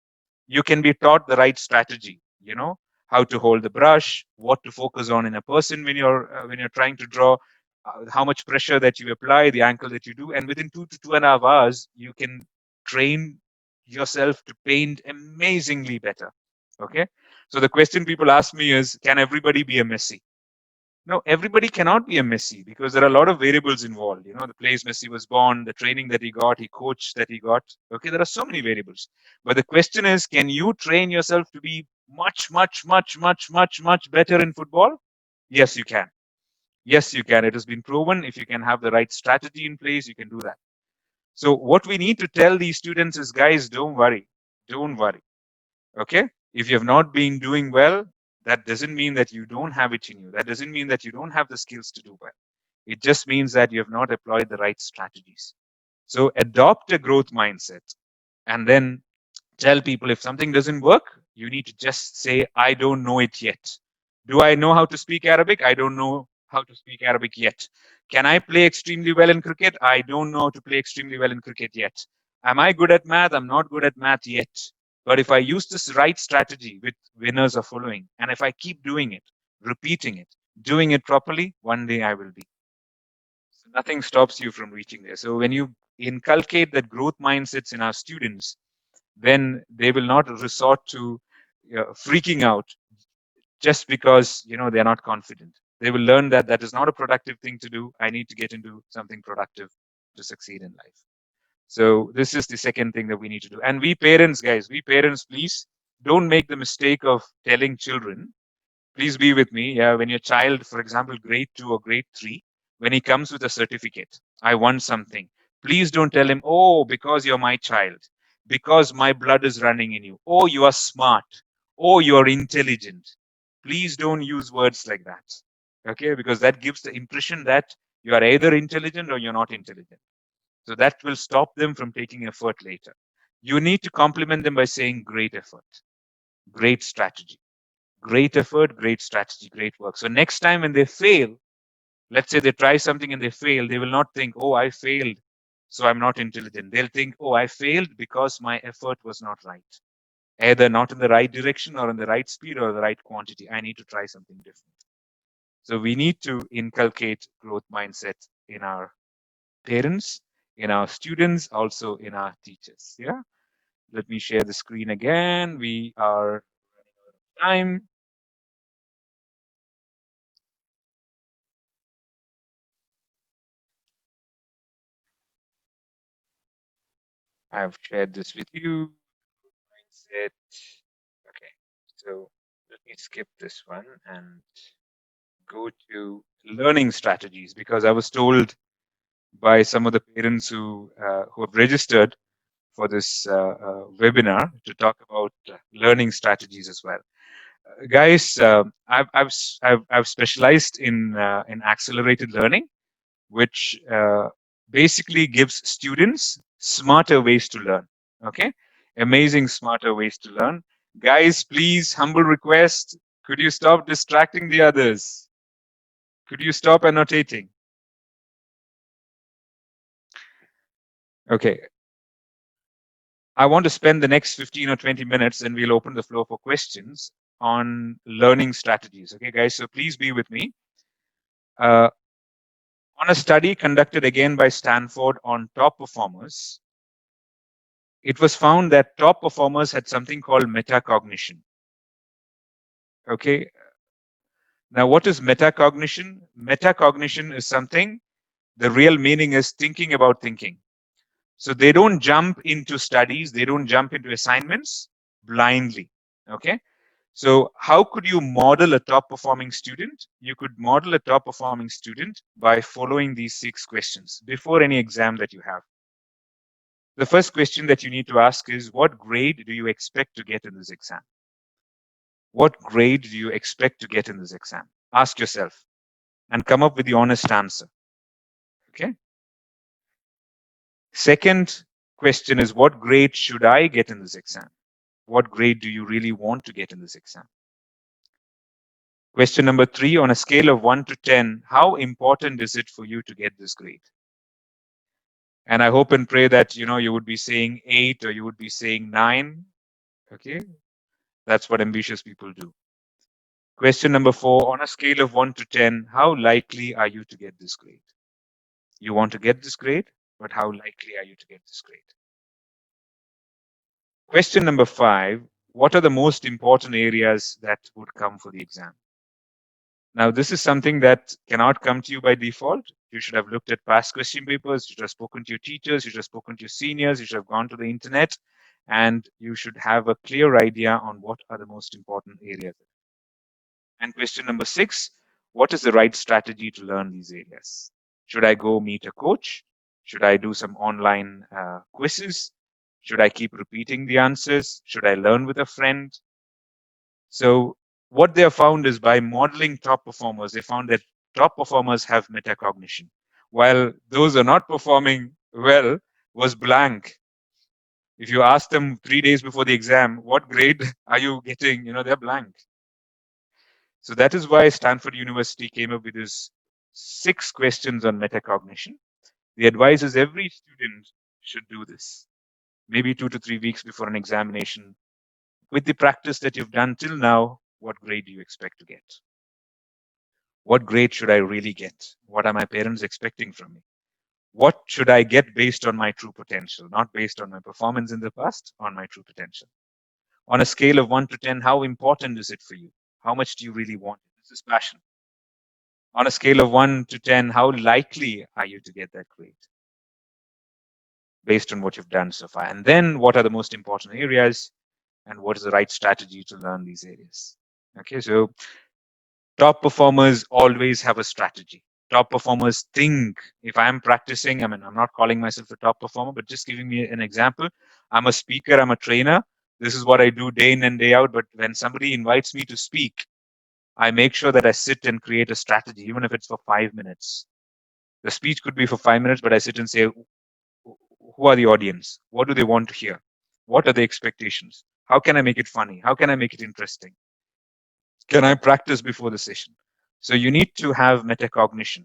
you can be taught the right strategy. How to hold the brush, what to focus on in a person when you're trying to draw, how much pressure that you apply, the angle that you do, and within 2 to 2.5 hours, you can train yourself to paint amazingly better. Okay, so the question people ask me is, can everybody be a Messi? No, everybody cannot be a Messi, because there are a lot of variables involved. The place Messi was born, the training that he got, he coached that he got. Okay, there are so many variables. But the question is, can you train yourself to be much, much, much, much, much, much better in football? Yes, you can. Yes, you can. It has been proven. If you can have the right strategy in place, you can do that. So what we need to tell these students is, guys, don't worry. Don't worry. Okay, if you have not been doing well, that doesn't mean that you don't have it in you. That doesn't mean that you don't have the skills to do well. It just means that you have not employed the right strategies. So adopt a growth mindset, and then tell people, if something doesn't work, you need to just say, I don't know it yet. Do I know how to speak Arabic? I don't know how to speak Arabic yet. Can I play extremely well in cricket? I don't know how to play extremely well in cricket yet. Am I good at math? I'm not good at math yet. But if I use this right strategy, which winners are following, and if I keep doing it, repeating it, doing it properly, one day I will be. So nothing stops you from reaching there. So when you inculcate that growth mindsets in our students, then they will not resort to freaking out just because they're not confident. They will learn that that is not a productive thing to do. I need to get into something productive to succeed in life. So this is the second thing that we need to do. And we parents, guys, please don't make the mistake of telling children. Please be with me. Yeah, when your child, for example, grade 2 or grade 3, when he comes with a certificate, I want something. Please don't tell him, oh, because you're my child, because my blood is running in you. Oh, you are smart. Oh, you are intelligent. Please don't use words like that. Okay, because that gives the impression that you are either intelligent or you're not intelligent. So that will stop them from taking effort later. You need to compliment them by saying great effort, great strategy, great effort, great strategy, great work. So next time when they fail, let's say they try something and they fail, they will not think, oh, I failed, so I'm not intelligent. They'll think, oh, I failed because my effort was not right, either not in the right direction or in the right speed or the right quantity. I need to try something different. So we need to inculcate growth mindset in our parents, in our students, also in our teachers. Yeah. Let me share the screen again. We are running out of time. I've shared this with you. Mindset. Okay. So let me skip this one and go to learning strategies, because I was told by some of the parents who have registered for this webinar to talk about learning strategies as well. Guys, I've specialized in accelerated learning, which basically gives students smarter ways to learn. Okay, amazing smarter ways to learn. Guys, please, humble request, could you stop distracting the others? Could you stop annotating? Okay, I want to spend the next 15 or 20 minutes, and we'll open the floor for questions on learning strategies. Okay, guys, so please be with me. On a study conducted again by Stanford on top performers, it was found that top performers had something called metacognition. Okay, now what is metacognition? Metacognition is something, the real meaning is thinking about thinking. So they don't jump into studies, they don't jump into assignments blindly. Okay, so how could you model a top performing student? You could model a top performing student by following these 6 questions before any exam that you have. The first question that you need to ask is, what grade do you expect to get in this exam? What grade do you expect to get in this exam? Ask yourself and come up with the honest answer. Okay. Second question is, what grade should I get in this exam? What grade do you really want to get in this exam? Question number 3, on a scale of 1 to 10, how important is it for you to get this grade? And I hope and pray that, you would be saying 8 or you would be saying 9. Okay. That's what ambitious people do. Question number 4, on a scale of 1 to 10, how likely are you to get this grade? You want to get this grade, but how likely are you to get this grade? Question number 5, what are the most important areas that would come for the exam? Now, this is something that cannot come to you by default. You should have looked at past question papers, you should have spoken to your teachers, you should have spoken to your seniors, you should have gone to the internet, and you should have a clear idea on what are the most important areas. And question number 6, what is the right strategy to learn these areas? Should I go meet a coach? Should I do some online quizzes? Should I keep repeating the answers? Should I learn with a friend? So what they have found is, by modeling top performers, they found that top performers have metacognition, while those who are not performing well was blank. If you ask them 3 days before the exam, what grade are you getting? They're blank. So that is why Stanford University came up with this 6 questions on metacognition. The advice is every student should do this, maybe 2 to 3 weeks before an examination. With the practice that you've done till now, what grade do you expect to get? What grade should I really get? What are my parents expecting from me? What should I get based on my true potential, not based on my performance in the past, on my true potential? On a scale of 1 to 10, how important is it for you? How much do you really want it? This is passion. On a scale of 1 to 10, how likely are you to get that grade based on what you've done so far? And then what are the most important areas, and what is the right strategy to learn these areas? Okay, so top performers always have a strategy. Top performers think, if I'm practicing, I'm not calling myself a top performer, but just giving me an example. I'm a speaker, I'm a trainer. This is what I do day in and day out. But when somebody invites me to speak, I make sure that I sit and create a strategy, even if it's for 5 minutes. The speech could be for 5 minutes, but I sit and say, Who are the audience? What do they want to hear? What are the expectations? How can I make it funny? How can I make it interesting? Can I practice before the session? So you need to have metacognition.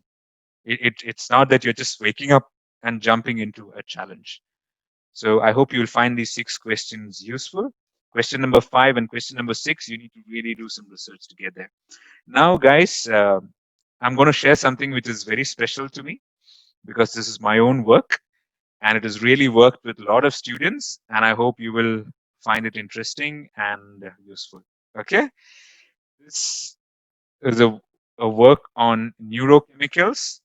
It's not that you're just waking up and jumping into a challenge. So I hope you'll find these 6 questions useful. Question number 5 and question number 6, you need to really do some research to get there. Now, guys, I'm going to share something which is very special to me because this is my own work and it has really worked with a lot of students, and I hope you will find it interesting and useful. Okay. This is a work on neurochemicals.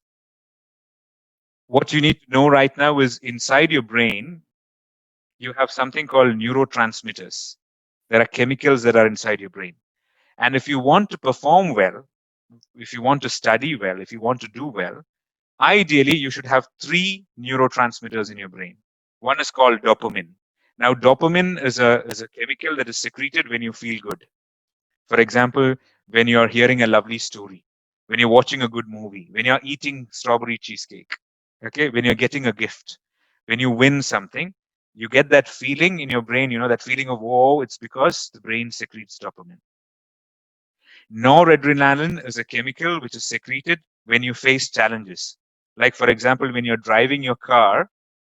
What you need to know right now is inside your brain, you have something called neurotransmitters. There are chemicals that are inside your brain. And if you want to perform well, if you want to study well, if you want to do well, ideally you should have 3 neurotransmitters in your brain. One is called dopamine. Now, dopamine is a chemical that is secreted when you feel good. For example, when you're hearing a lovely story, when you're watching a good movie, when you're eating strawberry cheesecake, okay, when you're getting a gift, when you win something, you get that feeling in your brain, that feeling of, whoa, it's because the brain secretes dopamine. Noradrenaline is a chemical which is secreted when you face challenges. Like, for example, when you're driving your car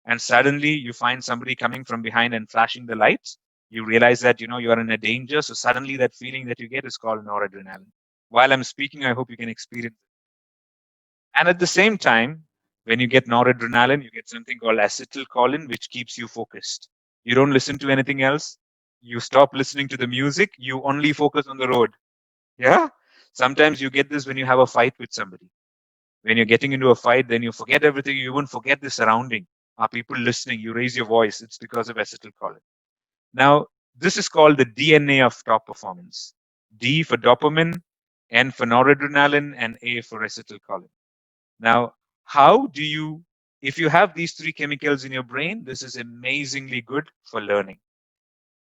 and suddenly you find somebody coming from behind and flashing the lights, you realize that, you're in a danger. So suddenly that feeling that you get is called noradrenaline. While I'm speaking, I hope you can experience it. And at the same time, when you get noradrenaline, you get something called acetylcholine, which keeps you focused. You don't listen to anything else. You stop listening to the music. You only focus on the road. Yeah. Sometimes you get this when you have a fight with somebody. When you're getting into a fight, then you forget everything. You even forget the surrounding. Are people listening? You raise your voice. It's because of acetylcholine. Now, this is called the DNA of top performance. D for dopamine, N for noradrenaline, and A for acetylcholine. Now, how do you, if you have these 3 chemicals in your brain, this is amazingly good for learning.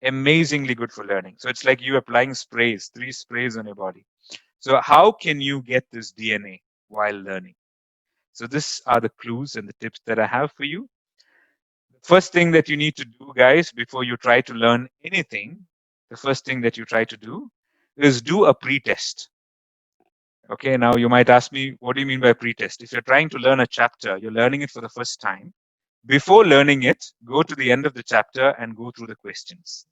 Amazingly good for learning. So it's like you applying sprays, 3 sprays on your body. So how can you get this DNA while learning? So these are the clues and the tips that I have for you. First thing that you need to do, guys, before you try to learn anything, the first thing that you try to do is do a pre-test. Okay, now you might ask me, what do you mean by pre-test? If you're trying to learn a chapter, you're learning it for the first time. Before learning it, go to the end of the chapter and go through the questions.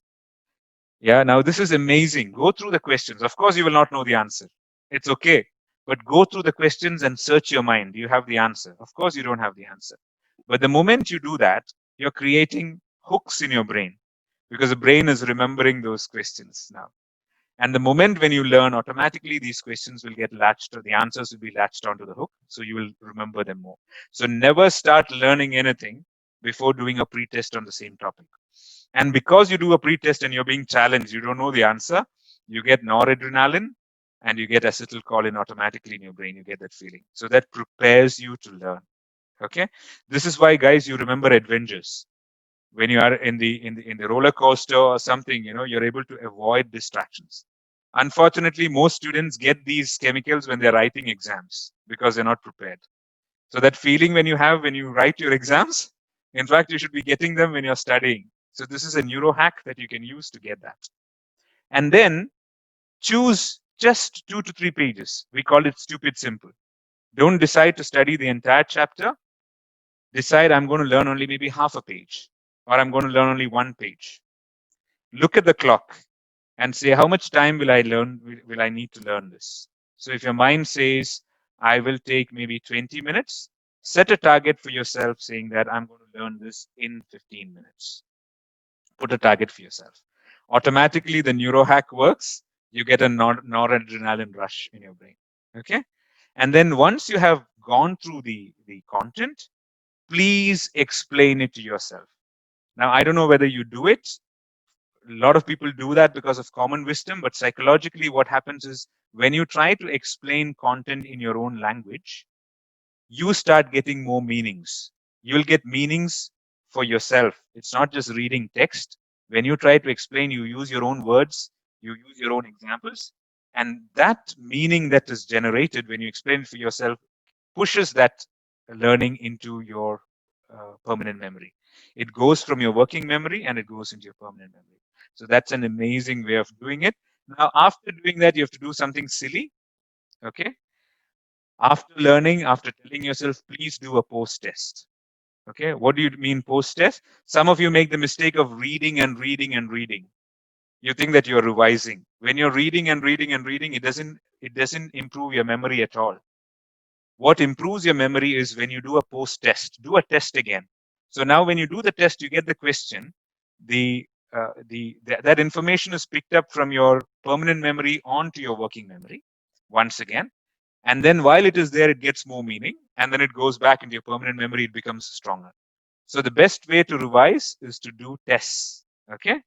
Yeah, now this is amazing. Go through the questions. Of course, you will not know the answer. It's okay. But go through the questions and search your mind. Do you have the answer? Of course, you don't have the answer. But the moment you do that, you're creating hooks in your brain because the brain is remembering those questions now. And the moment when you learn, automatically these questions will get latched, or the answers will be latched onto the hook. So you will remember them more. So never start learning anything before doing a pre-test on the same topic. And because you do a pre-test and you're being challenged, you don't know the answer, you get noradrenaline and you get acetylcholine automatically in your brain. You get that feeling. So that prepares you to learn. Okay. This is why, guys, you remember adventures. When you are in the roller coaster or something, you're able to avoid distractions. Unfortunately, most students get these chemicals when they're writing exams because they're not prepared. So that feeling when you write your exams, in fact, you should be getting them when you're studying. So this is a neuro hack that you can use to get that. And then choose just 2 to 3 pages. We call it stupid simple. Don't decide to study the entire chapter. Decide I'm going to learn only maybe half a page, or I'm going to learn only 1 page. Look at the clock and say, how much time will I need to learn this? So if your mind says, I will take maybe 20 minutes, set a target for yourself saying that I'm going to learn this in 15 minutes. Put a target for yourself. Automatically, the neuro hack works. You get a noradrenaline rush in your brain. Okay. And then once you have gone through the content, please explain it to yourself. Now, I don't know whether you do it. A lot of people do that because of common wisdom, but psychologically what happens is when you try to explain content in your own language, you start getting more meanings. You'll get meanings for yourself. It's not just reading text. When you try to explain, you use your own words, you use your own examples, and that meaning that is generated when you explain it for yourself pushes that learning into your permanent memory. It goes from your working memory and it goes into your permanent memory. So that's an amazing way of doing it. Now, after doing that, you have to do something silly. Okay. After learning, after telling yourself, please do a post test. Okay. What do you mean post test? Some of you make the mistake of reading and reading and reading. You think that you're revising. When you're reading and reading and reading, it doesn't improve your memory at all. What improves your memory is when you do a post test. Do a test again. So now when you do the test, you get the question. That information is picked up from your permanent memory onto your working memory once again. And then while it is there, it gets more meaning. And then it goes back into your permanent memory. It becomes stronger. So the best way to revise is to do tests. Okay.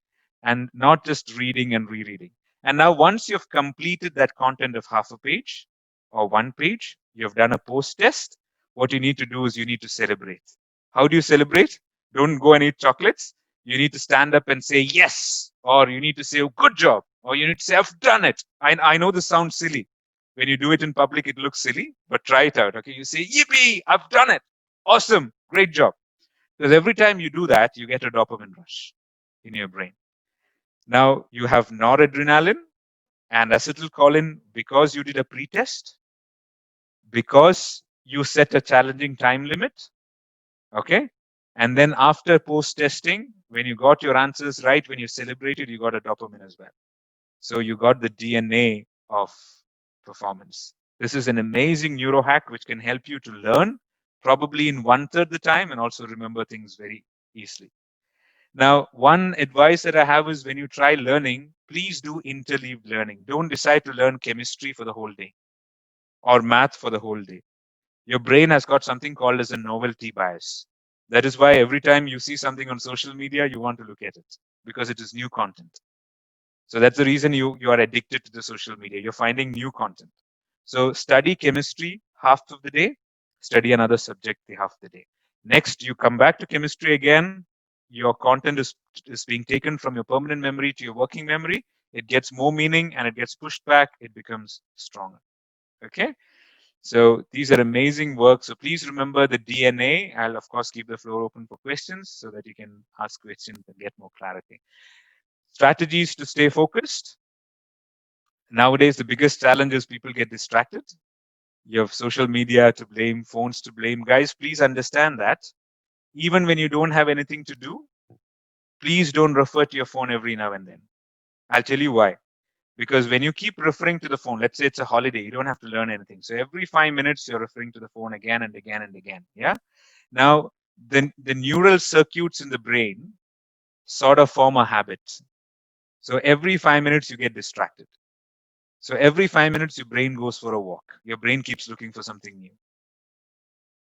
And not just reading and rereading. And now once you've completed that content of half a page or 1 page, you've done a post test. What you need to do is you need to celebrate. How do you celebrate? Don't go and eat chocolates. You need to stand up and say yes, or you need to say, oh, good job, or you need to say, I've done it. I know this sounds silly. When you do it in public, it looks silly, but try it out. Okay. You say, yippee, I've done it. Awesome. Great job. Because every time you do that, you get a dopamine rush in your brain. Now you have noradrenaline and acetylcholine because you did a pre-test, because you set a challenging time limit. Okay. And then after post-testing, when you got your answers right, when you celebrated, you got a dopamine as well. So you got the DNA of performance. This is an amazing neurohack which can help you to learn probably in 1/3 the time and also remember things very easily. Now, one advice that I have is when you try learning, please do interleaved learning. Don't decide to learn chemistry for the whole day or math for the whole day. Your brain has got something called as a novelty bias. That is why every time you see something on social media, you want to look at it because it is new content. So that's the reason you are addicted to the social media. You're finding new content. So study chemistry half of the day, study another subject the half of the day. Next, you come back to chemistry again. Your content is being taken from your permanent memory to your working memory. It gets more meaning and it gets pushed back. It becomes stronger. Okay. So these are amazing work. So please remember the DNA. I'll of course keep the floor open for questions so that you can ask questions and get more clarity. Strategies to stay focused. Nowadays, the biggest challenge is people get distracted. You have social media to blame, phones to blame. Guys, please understand that even when you don't have anything to do, please don't refer to your phone every now and then. I'll tell you why. Because when you keep referring to the phone, let's say it's a holiday, you don't have to learn anything. So every 5 minutes, you're referring to the phone again and again and again. Yeah. Now, the neural circuits in the brain sort of form a habit. So every 5 minutes, you get distracted. So every 5 minutes, your brain goes for a walk. Your brain keeps looking for something new.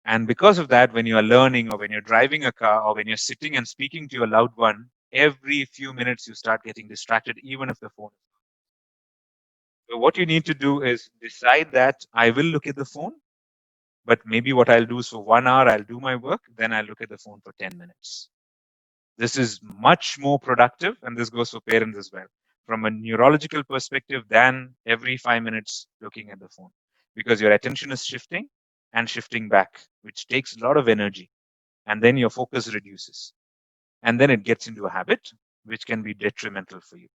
And because of that, when you are learning or when you're driving a car or when you're sitting and speaking to your loved one, every few minutes you start getting distracted, even if the phone is on. So what you need to do is decide that I will look at the phone, but maybe what I'll do is for 1 hour, I'll do my work, then I'll look at the phone for 10 minutes. This is much more productive, and this goes for parents as well, from a neurological perspective than every 5 minutes looking at the phone, because your attention is shifting and shifting back, which takes a lot of energy, and then your focus reduces, and then it gets into a habit which can be detrimental for you.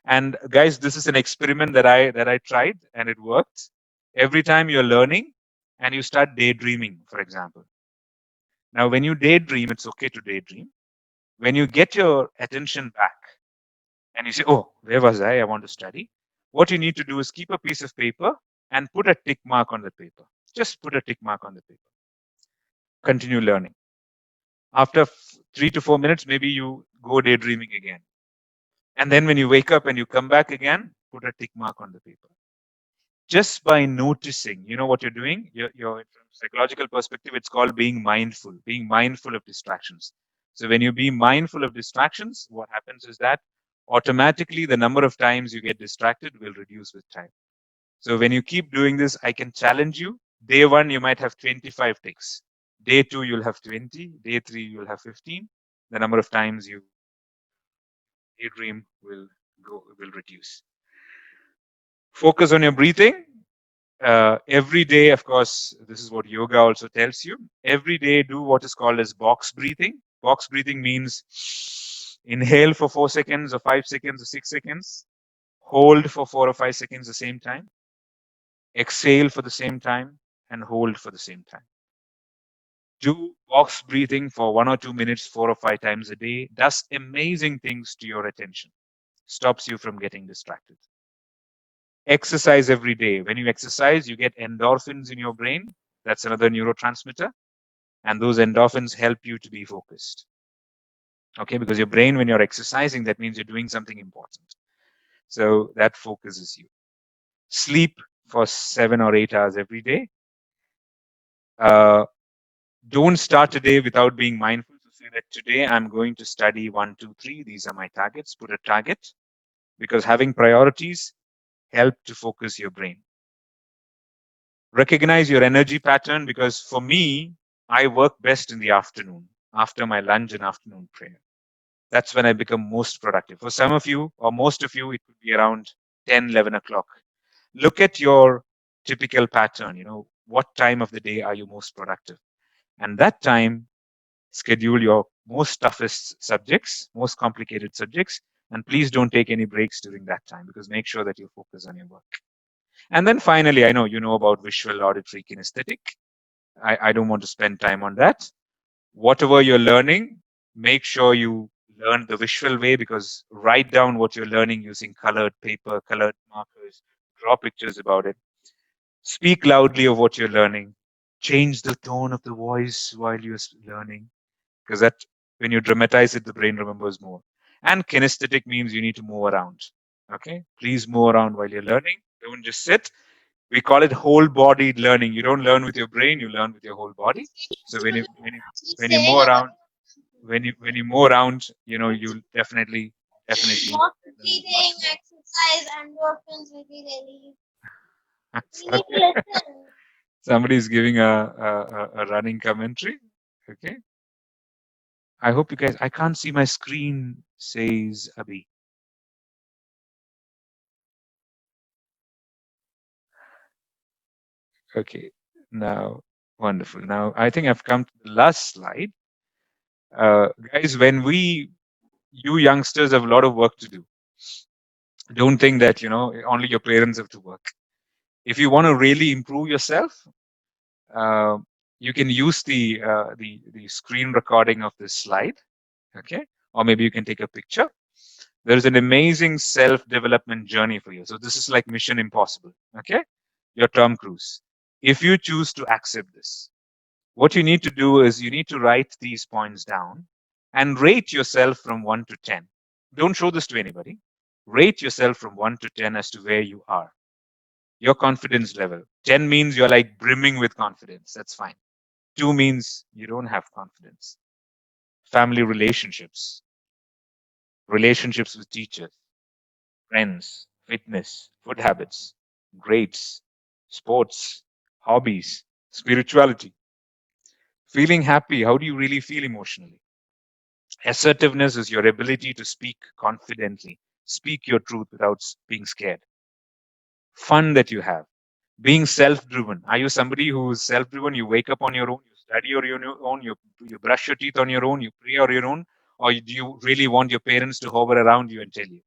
And guys, this is an experiment that I tried, and it worked. Every time you're learning and you start daydreaming, for example. Now, when you daydream, it's okay to daydream. When you get your attention back and you say, oh, where was I? I want to study. What you need to do is keep a piece of paper and put a tick mark on the paper. Just put a tick mark on the paper. Continue learning. After 3 to 4 minutes, maybe you go daydreaming again. And then when you wake up and you come back again, put a tick mark on the paper. Just by noticing, you know what you're doing? You're from a psychological perspective, it's called being mindful of distractions. So when you be mindful of distractions, what happens is that automatically the number of times you get distracted will reduce with time. So when you keep doing this, I can challenge you. Day 1, you might have 25 ticks. Day 2, you'll have 20. Day 3, you'll have 15. The number of times you daydream will reduce. Focus on your breathing. Every day, of course, this is what yoga also tells you. Every day, do what is called as box breathing. Box breathing means inhale for 4 seconds or 5 seconds or 6 seconds, hold for 4 or 5 seconds the same time, exhale for the same time, and hold for the same time. Do box breathing for 1 or 2 minutes, 4 or 5 times a day. Does amazing things to your attention. Stops you from getting distracted. Exercise every day. When you exercise, you get endorphins in your brain. That's another neurotransmitter. And those endorphins help you to be focused. Okay, because your brain, when you're exercising, that means you're doing something important. So that focuses you. Sleep for 7 or 8 hours every day. Don't start a day without being mindful to say that today I'm going to study 1, 2, 3. These are my targets. Put a target, because having priorities help to focus your brain. Recognize your energy pattern, because for me, I work best in the afternoon, after my lunch and afternoon prayer. That's when I become most productive. For some of you, or most of you, it could be around 10, 11 o'clock. Look at your typical pattern. What time of the day are you most productive? And that time, schedule your most toughest subjects, most complicated subjects, and please don't take any breaks during that time, because make sure that you focus on your work. And then finally, I know you know about visual, auditory, kinesthetic. I don't want to spend time on that. Whatever you're learning, make sure you learn the visual way, because write down what you're learning using colored paper, colored markers, draw pictures about it. Speak loudly of what you're learning. Change the tone of the voice while you're learning, because that when you dramatize it, the brain remembers more. And kinesthetic means you need to move around. Okay, please move around while you're learning. Don't just sit. We call it whole bodied learning. You don't learn with your brain, you learn with your whole body. So when you move around, when you move around, you'll definitely Not breathing exercise, endorphins will be released. We need to listen. Somebody's giving a running commentary. Okay. I hope you guys, I can't see my screen, says Abhi. Okay. Now, wonderful. Now, I think I've come to the last slide. Guys, you youngsters have a lot of work to do. Don't think that, only your parents have to work. If you want to really improve yourself, you can use the screen recording of this slide. Okay. Or maybe you can take a picture. There is an amazing self-development journey for you. So this is like Mission Impossible. Okay. Your Tom Cruise. If you choose to accept this, what you need to do is you need to write these points down and rate yourself from 1 to 10. Don't show this to anybody. Rate yourself from 1 to 10 as to where you are. Your confidence level. 10 means you're like brimming with confidence. That's fine. 2 means you don't have confidence. Family relationships. Relationships with teachers, friends, fitness, food habits, grades, sports, hobbies, spirituality. Feeling happy. How do you really feel emotionally? Assertiveness is your ability to speak confidently, speak your truth without being scared. Fun that you have. Being self-driven. Are you somebody who is self-driven? You wake up on your own, you study on your own, you brush your teeth on your own, you pray on your own, or do you really want your parents to hover around you and tell you?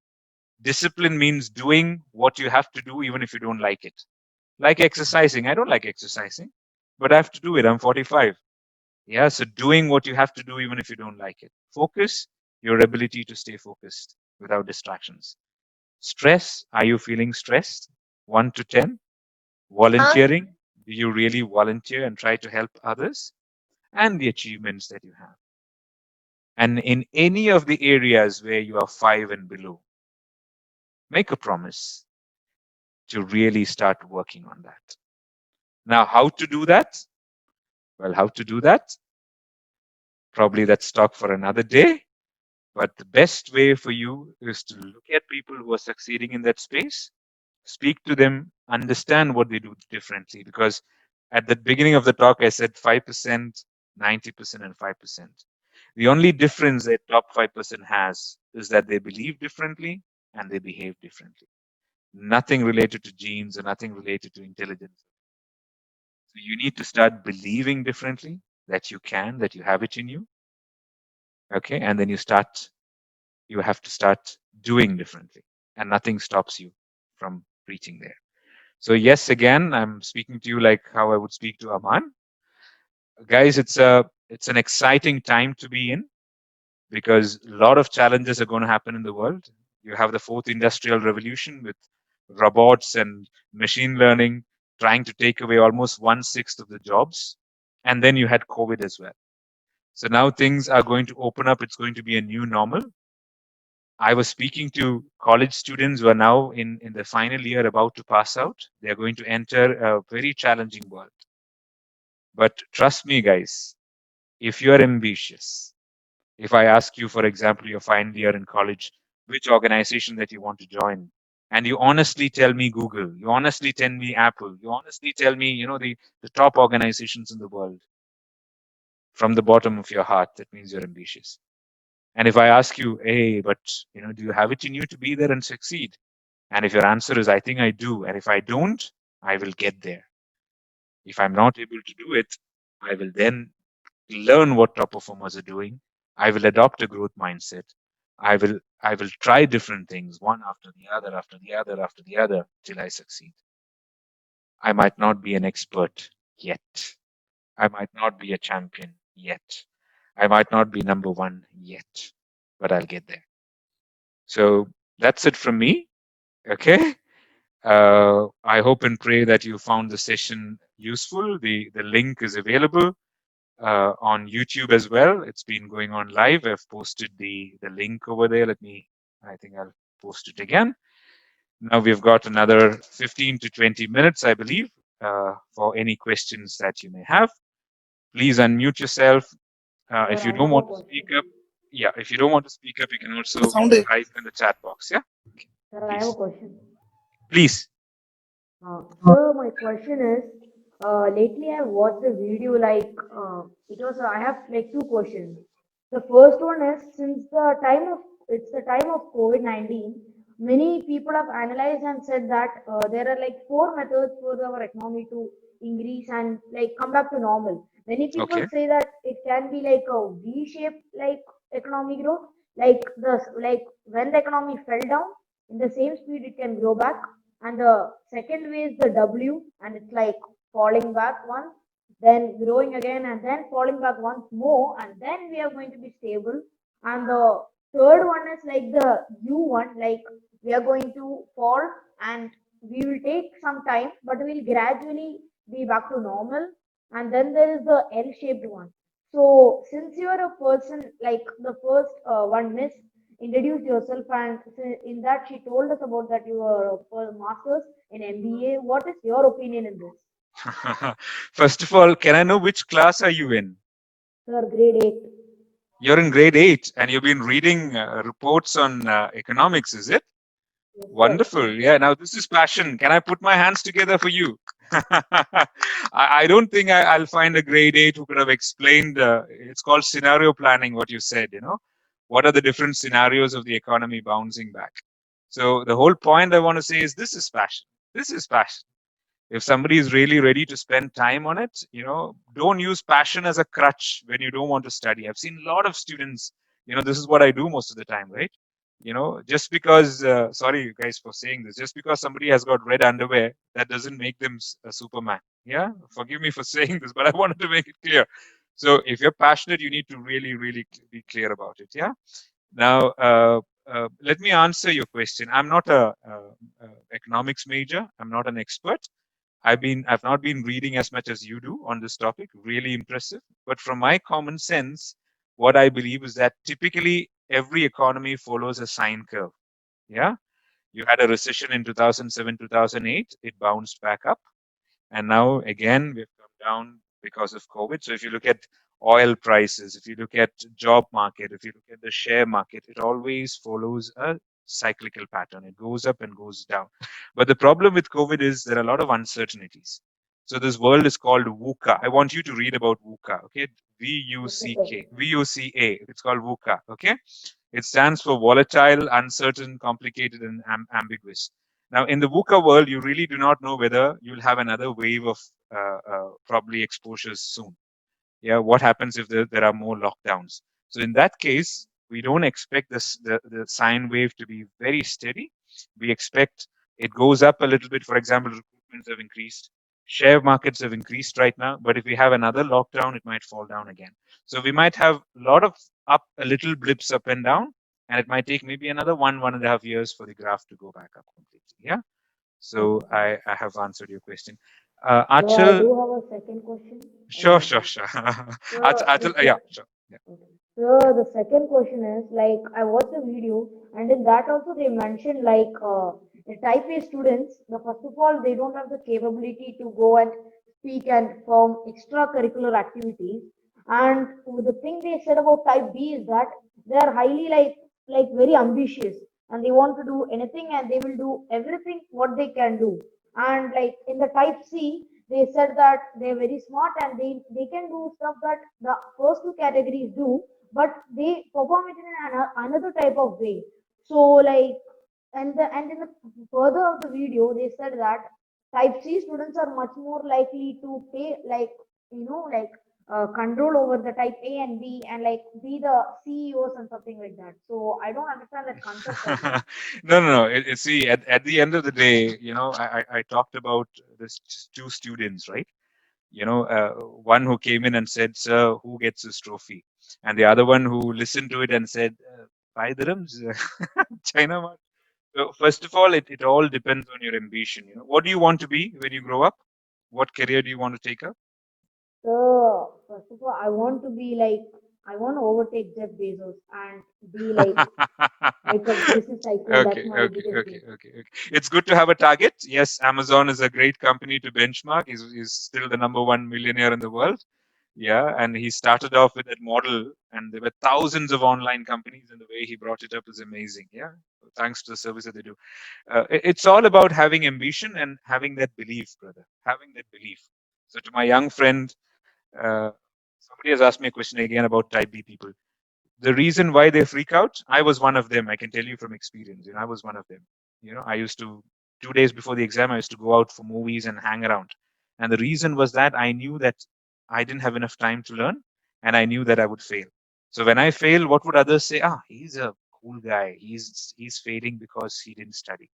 Discipline means doing what you have to do even if you don't like it. Like exercising. I don't like exercising, but I have to do it. I'm 45. Yeah, so doing what you have to do even if you don't like it. Focus, your ability to stay focused without distractions. Stress, are you feeling stressed? 1 to 10. Volunteering, do you really volunteer and try to help others? And the achievements that you have. And in any of the areas where you are 5 and below, make a promise to really start working on that. Now, how to do that? Well, how to do that? Probably that's talk for another day. But the best way for you is to look at people who are succeeding in that space, speak to them, understand what they do differently. Because at the beginning of the talk, I said 5%, 90%, and 5%. The only difference that top 5% has is that they believe differently and they behave differently. Nothing related to genes or nothing related to intelligence. So you need to start believing differently, that you can, that you have it in you, Okay, and then you have to start doing differently, and nothing stops you from reaching there. So yes, again, I'm speaking to you like how I would speak to Aman. Guys, it's an exciting time to be in, because a lot of challenges are going to happen in the world. You have the fourth industrial revolution with robots and machine learning trying to take away almost 1/6 of the jobs. And then you had COVID as well. So now things are going to open up. It's going to be a new normal. I was speaking to college students who are now in the final year about to pass out. They're going to enter a very challenging world. But trust me, guys, if you're ambitious, if I ask you, for example, your final year in college, which organization that you want to join, and you honestly tell me Google, you honestly tell me Apple, you honestly tell me, the top organizations in the world, from the bottom of your heart, that means you're ambitious. And if I ask you, hey, but do you have it in you to be there and succeed? And if your answer is, I think I do, and if I don't, I will get there. If I'm not able to do it, I will then learn what top performers are doing. I will adopt a growth mindset. I will try different things, one after the other, after the other, after the other, till I succeed. I might not be an expert yet. I might not be a champion yet. I might not be number one yet, but I'll get there. So that's it from me. Okay. I hope and pray that you found the session useful. The link is available on YouTube as well. It's been going on live. I've posted the link over there. I think I'll post it again. Now we've got another 15 to 20 minutes, I believe, for any questions that you may have. Please unmute yourself. If you I don't have a want to speak question. up, yeah, if you don't want to speak up, you can also type in the chat box. Yeah, Sir, I have a please. question. Please. Sir, my question is, lately I watched a video like, I have like two questions. The first one is, it's the time of COVID-19, many people have analyzed and said that there are like four methods for our economy to increase and like come back to normal. Many people Okay. say that it can be like a V-shaped like economic growth, like when the economy fell down, in the same speed it can grow back, and the second way is the W, and it's like falling back once, then growing again, and then falling back once more, and then we are going to be stable. And the third one is like the U one, like we are going to fall and we will take some time, but we'll gradually be back to normal. And then there is the L shaped one. So, since you are a person like the first one, Miss introduced yourself, and in that she told us about that you are a master's in MBA. What is your opinion in this? First of all, can I know which class are you in? Sir, grade 8. You're in grade 8 and you've been reading reports on economics, is it? Yes, sir. Wonderful. Yeah, now this is passion. Can I put my hands together for you? I don't think I'll find a grade 8 who could have explained, it's called scenario planning, what you said, what are the different scenarios of the economy bouncing back. So the whole point I want to say is this is passion. This is passion. If somebody is really ready to spend time on it, don't use passion as a crutch when you don't want to study. I've seen a lot of students, this is what I do most of the time, right? Just because, sorry guys for saying this, just because somebody has got red underwear, that doesn't make them a Superman. Yeah, forgive me for saying this, but I wanted to make it clear. So if you're passionate, you need to really, really be clear about it. Yeah. Now, let me answer your question. I'm not a economics major. I'm not an expert. I've not been reading as much as you do on this topic. Really impressive. But from my common sense, what I believe is that typically every economy follows a sine curve. Yeah. You had a recession in 2007, 2008. It bounced back up. And now again, we've come down because of COVID. So if you look at oil prices, if you look at job market, if you look at the share market, it always follows a cyclical pattern. It goes up and goes down. But the problem with COVID is there are a lot of uncertainties. So this world is called VUCA. I want you to read about VUCA. Okay, Okay, sir. VUCA. It's called VUCA. Okay, it stands for volatile, uncertain, complicated, and ambiguous. Now, in the VUCA world, you really do not know whether you'll have another wave of probably exposures soon. Yeah, what happens if there are more lockdowns? So in that case, we don't expect the sine wave to be very steady. We expect it goes up a little bit. For example, recruitments have increased, share markets have increased right now. But if we have another lockdown, it might fall down again. So we might have a lot of up, a little blips up and down, and it might take maybe another 1.5 years for the graph to go back up completely. Yeah. So I have answered your question. So I Achal, do have a second question. sure. Achal, So yeah, sure. Yeah. okay. So the second question is like I watched the video and in that also they mentioned like the type A students, the first of all they don't have the capability to go and speak and form extracurricular activities. And the thing they said about type B is that they are highly like very ambitious and they want to do anything and they will do everything what they can do. And like in the type C, they said that they're very smart and they can do stuff that the first two categories do, but they perform it in another type of way. So like and in the further of the video, they said that type C students are much more likely to pay like like control over the type A and B and like be the CEOs and something like that. So I don't understand that concept as well. No. See, at the end of the day, I talked about this two students, right? One who came in and said, "Sir, who gets this trophy?" And the other one who listened to it and said, 5 dirhams, China Mart. So first of all, it all depends on your ambition. What do you want to be when you grow up? What career do you want to take up? So first of all, I want to overtake Jeff Bezos and be like a business tycoon. That's Okay, my okay, biggest okay, goal. okay, okay. It's good to have a target. Yes, Amazon is a great company to benchmark. He's still the number one millionaire in the world. Yeah, and he started off with that model, and there were thousands of online companies, and the way he brought it up is amazing. Yeah, thanks to the service that they do. It's all about having ambition and having that belief, brother. Having that belief. So, to my young friend, uh, somebody has asked me a question again about type B people. The reason why they freak out, I was one of them. I can tell you from experience. I was one of them. I used to 2 days before the exam, I used to go out for movies and hang around. And the reason was that I knew that I didn't have enough time to learn, and I knew that I would fail. So when I fail, what would others say? Ah, he's a cool guy. He's failing because he didn't study.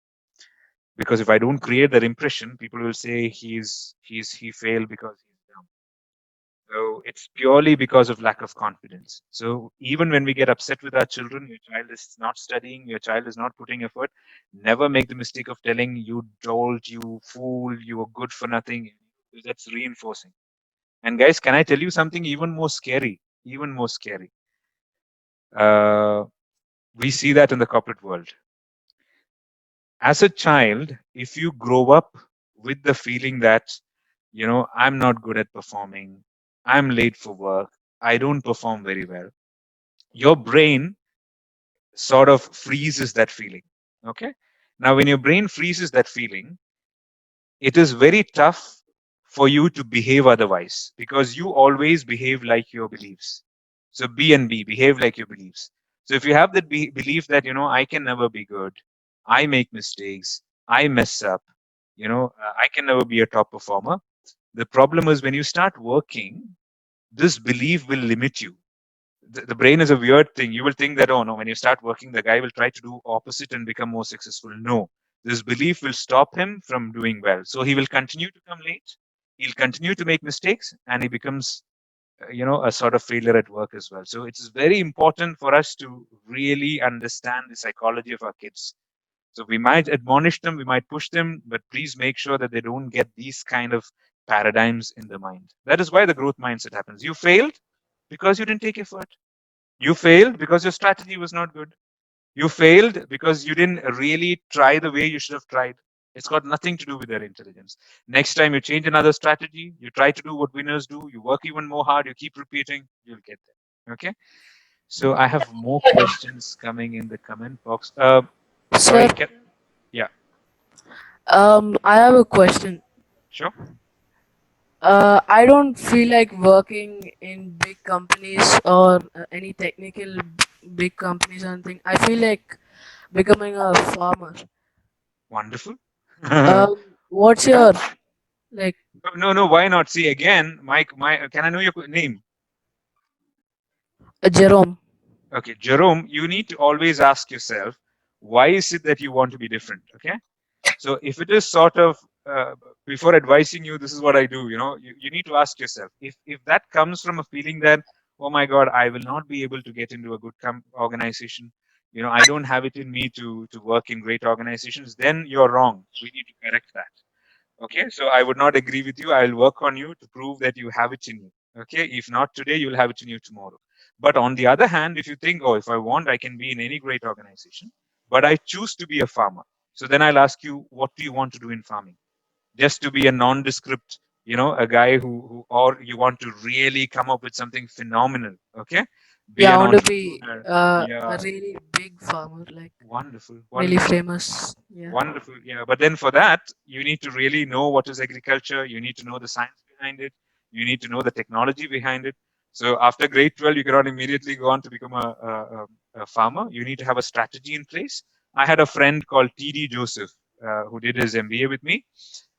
Because if I don't create that impression, people will say he failed because he's dumb. So it's purely because of lack of confidence. So even when we get upset with our children, your child is not studying, your child is not putting effort, never make the mistake of telling you dolt, you fool, you are good for nothing. Because that's reinforcing. And guys, can I tell you something even more scary? Even more scary. We see that in the corporate world. As a child, if you grow up with the feeling that, I'm not good at performing, I'm late for work, I don't perform very well, your brain sort of freezes that feeling. Okay. Now, when your brain freezes that feeling, it is very tough for you to behave otherwise because you always behave like your beliefs. So B and B, behave like your beliefs. So if you have that belief that, I can never be good, I make mistakes, I mess up, I can never be a top performer. The problem is when you start working, this belief will limit you. The brain is a weird thing. You will think that, oh no, when you start working, the guy will try to do opposite and become more successful. No, this belief will stop him from doing well. So he will continue to come late. He'll continue to make mistakes, and he becomes, a sort of failure at work as well. So it is very important for us to really understand the psychology of our kids. So we might admonish them, we might push them, but please make sure that they don't get these kind of paradigms in the mind. That is why the growth mindset happens. You failed because you didn't take effort. You failed because your strategy was not good. You failed because you didn't really try the way you should have tried. It's got nothing to do with their intelligence. Next time you change another strategy, you try to do what winners do, you work even more hard, you keep repeating, you'll get there. Okay. So I have more questions coming in the comment box. Sir, Sorry, yeah, I have a question. sure. I don't feel like working in big companies or any technical big companies or anything. I feel like becoming a farmer. Wonderful. What's your like? No, why not? See again, Mike. Can I know your name? Jerome. Okay, Jerome, you need to always ask yourself, why is it that you want to be different? Okay. So if it is sort of before advising you, this is what I do. You need to ask yourself if that comes from a feeling that, oh my God, I will not be able to get into a good organization. I don't have it in me to work in great organizations. Then you're wrong. We need to correct that. Okay, so I would not agree with you. I'll work on you to prove that you have it in you. Okay, if not today, you'll have it in you tomorrow. But on the other hand, if you think, oh, if I want, I can be in any great organization, but I choose to be a farmer. So then I'll ask you, what do you want to do in farming? Just to be a nondescript, a guy or you want to really come up with something phenomenal. Okay, be Yeah, I an want to be entrepreneur. a Yeah, really big farmer, like wonderful, really wonderful. famous. Yeah. Wonderful. Yeah. But then for that, you need to really know what is agriculture. You need to know the science behind it. You need to know the technology behind it. So after grade 12, you cannot immediately go on to become a farmer. You need to have a strategy in place. I had a friend called T.D. Joseph who did his MBA with me.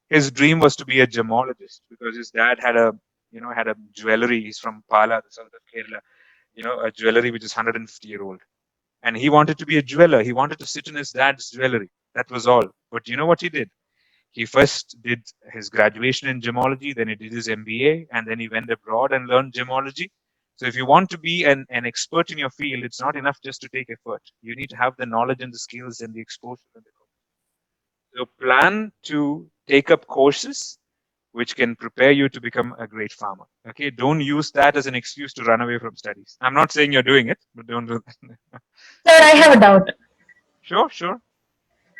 His dream was to be a gemologist because his dad had a jewelry. He's from Pala, the south of Kerala, a jewelry which is 150-year-old, and he wanted to be a jeweler. He wanted to sit in his dad's jewelry. That was all. But you know what he did? He first did his graduation in gemology, then he did his MBA, and then he went abroad and learned gemology. So if you want to be an expert in your field, it's not enough just to take effort. You need to have the knowledge and the skills and the exposure. So plan to take up courses which can prepare you to become a great farmer. Okay, don't use that as an excuse to run away from studies. I'm not saying you're doing it, but don't do that. Sir, I Okay. have a doubt. Sure, sure.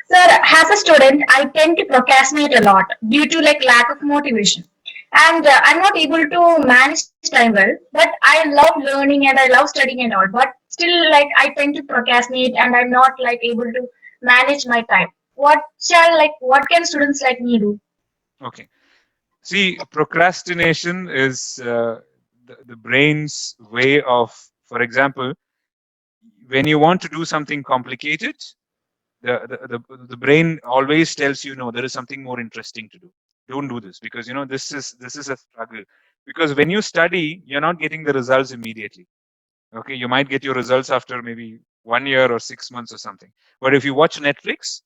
Sir, as a student, I tend to procrastinate a lot due to like lack of motivation. And I'm not able to manage time well, but I love learning and I love studying and all. But still, like I tend to procrastinate and I'm not like able to manage my time. What can students like me do? Okay. See, procrastination is the brain's way of, for example, when you want to do something complicated, the brain always tells you, no, there is something more interesting to do. Don't do this because this is a struggle. Because when you study, you're not getting the results immediately. Okay, you might get your results after maybe 1 year or 6 months or something. But if you watch Netflix,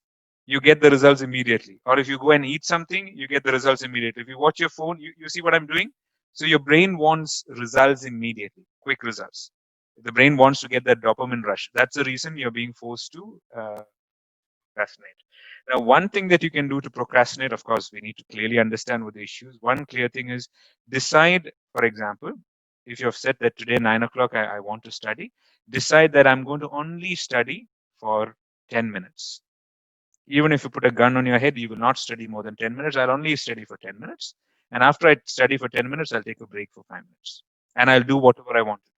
you get the results immediately. Or if you go and eat something, you get the results immediately. If you watch your phone, you see what I'm doing? So your brain wants results immediately, quick results. The brain wants to get that dopamine rush. That's the reason you're being forced to procrastinate. Now, one thing that you can do to procrastinate, of course, we need to clearly understand what the issue is. One clear thing is decide, for example, if you have said that today 9 o'clock I want to study, decide that I'm going to only study for 10 minutes. Even if you put a gun on your head, you will not study more than 10 minutes. I'll only study for 10 minutes. And after I study for 10 minutes, I'll take a break for 5 minutes. And I'll do whatever I want to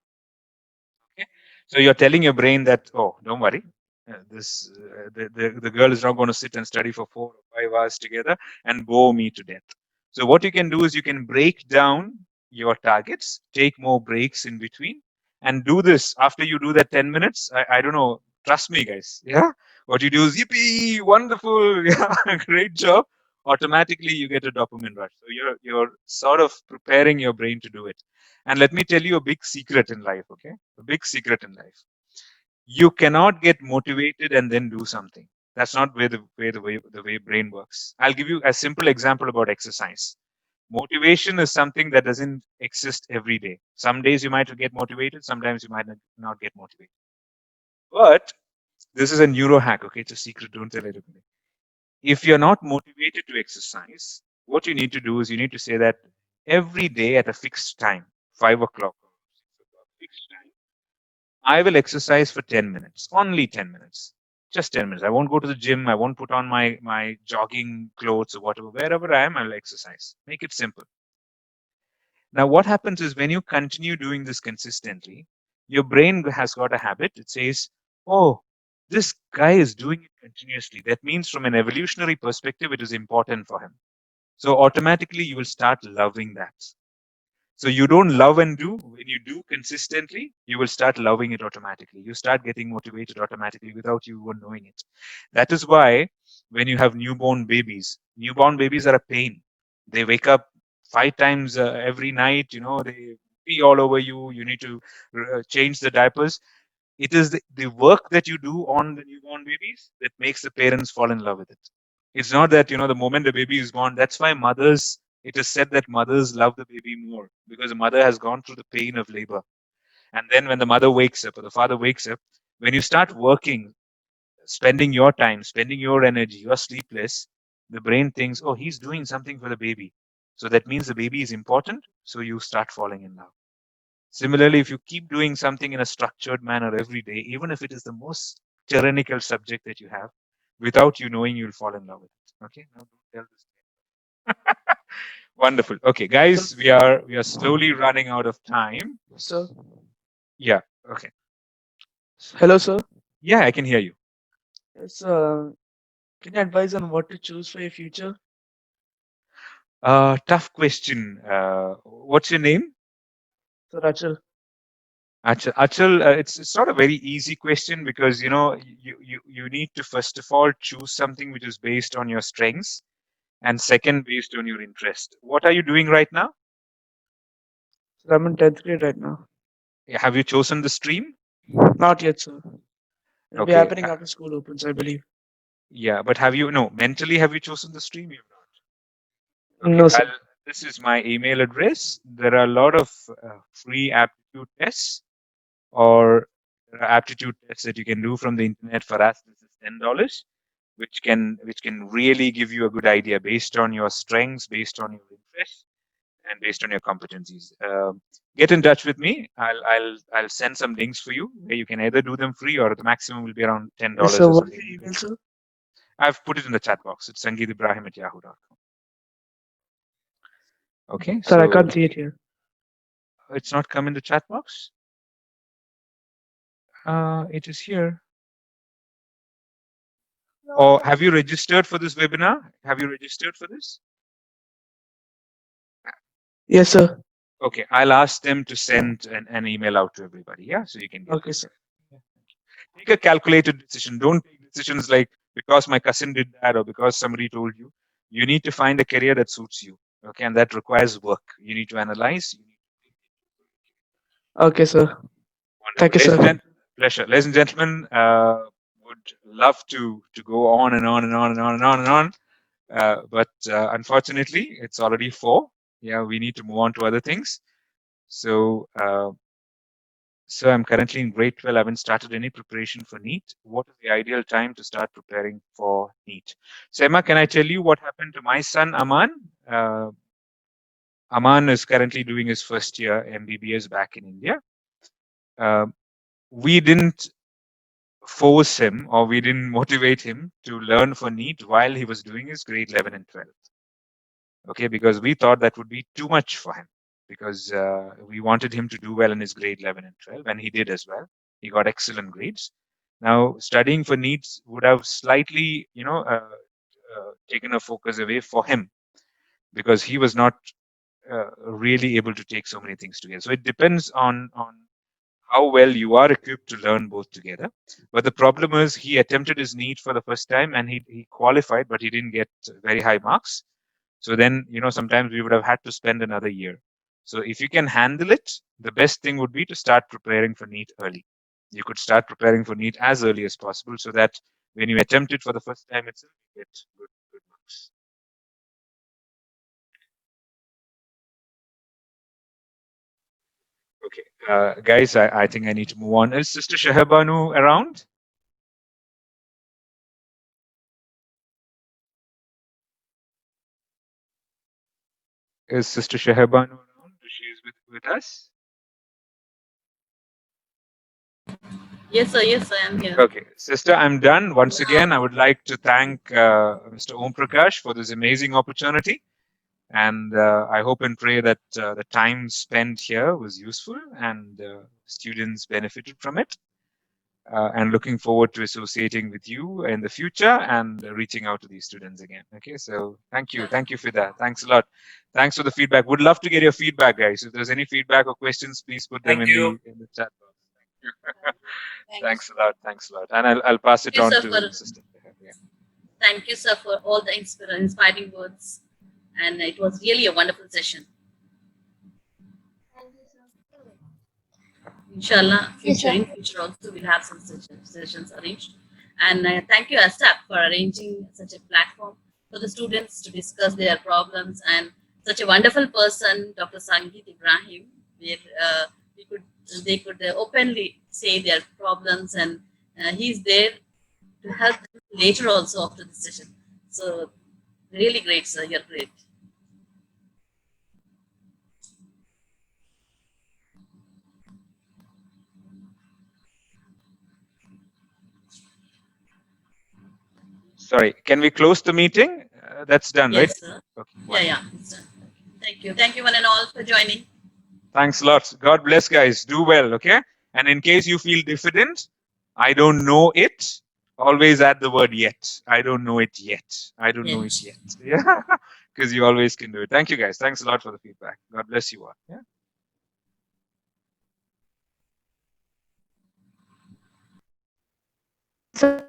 do. Okay? So you're telling your brain that, oh, don't worry. The girl is not going to sit and study for 4 or 5 hours together and bore me to death. So what you can do is you can break down your targets, take more breaks in between, and do this. After you do that 10 minutes, I don't know, trust me, guys. Yeah. What you do is, yippee, wonderful, yeah, great job. Automatically, you get a dopamine rush. So you're sort of preparing your brain to do it. And let me tell you a big secret in life. Okay, a big secret in life. You cannot get motivated and then do something. That's not the way brain works. I'll give you a simple example about exercise. Motivation is something that doesn't exist every day. Some days you might get motivated, sometimes you might not get motivated. But this is a neuro hack, okay? It's a secret, don't tell anybody. If you're not motivated to exercise, what you need to do is you need to say that every day at a fixed time, 5 o'clock, 6 o'clock, fixed time, I will exercise for 10 minutes, only 10 minutes, just 10 minutes. I won't go to the gym. I won't put on my jogging clothes or whatever. Wherever I am, I'll exercise. Make it simple. Now, what happens is when you continue doing this consistently, your brain has got a habit. It says, oh, this guy is doing it continuously. That means from an evolutionary perspective, it is important for him. So automatically, you will start loving that. So you don't love and do. When you do consistently, you will start loving it automatically. You start getting motivated automatically without you even knowing it. That is why when you have newborn babies are a pain. They wake up 5 times every night. They pee all over you. You need to change the diapers. It is the work that you do on the newborn babies that makes the parents fall in love with it. It's not that, the moment the baby is born. That's why mothers, it is said that mothers love the baby more because the mother has gone through the pain of labor. And then when the mother wakes up or the father wakes up, when you start working, spending your time, spending your energy, you're sleepless, the brain thinks, oh, he's doing something for the baby. So that means the baby is important. So you start falling in love. Similarly, if you keep doing something in a structured manner every day, even if it is the most tyrannical subject that you have, without you knowing, you'll fall in love with it. Okay, now don't tell this. Wonderful. Okay, guys, we are slowly running out of time. Sir. Yeah. Okay. Hello, sir. Yeah, I can hear you. Yes, can you advise on what to choose for your future? Tough question. What's your name? Sir Achal. Achal, it's not a very easy question because you need to first of all choose something which is based on your strengths, and second based on your interest. What are you doing right now? Sir, I'm in 10th grade right now. Have you chosen the stream? Not yet, sir. It'll be Okay. happening after school opens, I believe. Yeah, but mentally have you chosen the stream? You've not. No, sir. This is my email address. There are a lot of free aptitude tests or aptitude tests that you can do from the internet for us. This is $10, which can really give you a good idea based on your strengths, based on your interests, and based on your competencies. Get in touch with me. I'll send some links for you where you can either do them free or the maximum will be around $10 Yes, or sir. What's something. your email, sir? I've put it in the chat box. It's sangeetibrahim@yahoo.com. Okay. Sir, I can't see it here. It's not come in the chat box. It is here. Or have you registered for this webinar? Have you registered for this? Yes, sir. Okay, I'll ask them to send an email out to everybody. Yeah, so you can get Okay, sir. Take a calculated decision. Don't take decisions like because my cousin did that or because somebody told you. You need to find a career that suits you. Okay, and that requires work. You need to analyze. Okay, sir. Wonderful. Thank you, sir. Pleasure. Ladies and gentlemen, would love to go on and on and on and on and on and on. But unfortunately, it's already 4. Yeah, we need to move on to other things. So, so I'm currently in grade 12. I haven't started any preparation for NEET. What is the ideal time to start preparing for NEET? So, Emma, can I tell you what happened to my son, Aman? Aman is currently doing his first year MBBS back in India. We didn't force him or we didn't motivate him to learn for NEET while he was doing his grade 11 and 12. Okay, because we thought that would be too much for him because we wanted him to do well in his grade 11 and 12, and he did as well. He got excellent grades. Now, studying for NEETs would have slightly, taken a focus away for him because he was not really able to take so many things together. So it depends on how well you are equipped to learn both together. But the problem is he attempted his NEET for the first time and he qualified, but he didn't get very high marks. So then, sometimes we would have had to spend another year. So if you can handle it, the best thing would be to start preparing for NEET early. You could start preparing for NEET as early as possible so that when you attempt it for the first time itself, you get good marks. Okay, guys, I think I need to move on. Is Sister Shahabanu around? Is Sister Shahabanu around? She is with us? Yes, sir. Yes, I am here. Okay, Sister, I'm done. Once again, I would like to thank Mr. Om Prakash for this amazing opportunity. And I hope and pray that the time spent here was useful and students benefited from it. And looking forward to associating with you in the future and reaching out to these students again. Okay, so thank you for that. Thanks a lot. Thanks for the feedback. Would love to get your feedback, guys. If there's any feedback or questions, please put them in the chat box. Thanks a lot. And I'll pass it on to the system. Yeah. Thank you, sir, for all the inspiring words. And it was really a wonderful session. Inshallah, Yes, sir. in future also we'll have some sessions arranged. And thank you, ASAP, for arranging such a platform for the students to discuss their problems, and such a wonderful person, Dr. Sangeet Ibrahim, where we could they could openly say their problems, and he's there to help them later also after the session. So really great, sir. You're great. Sorry, can we close the meeting? That's done, right? Yes, sir. Okay, Yeah, wonderful. yeah. It's done. Thank you. Thank you, one and all, for joining. Thanks lots. God bless, guys. Do well, okay? And in case you feel diffident, I don't know it, always add the word yet. I don't know it yet. I don't know it yet. Yeah, because you always can do it. Thank you, guys. Thanks a lot for the feedback. God bless you all. Yeah. So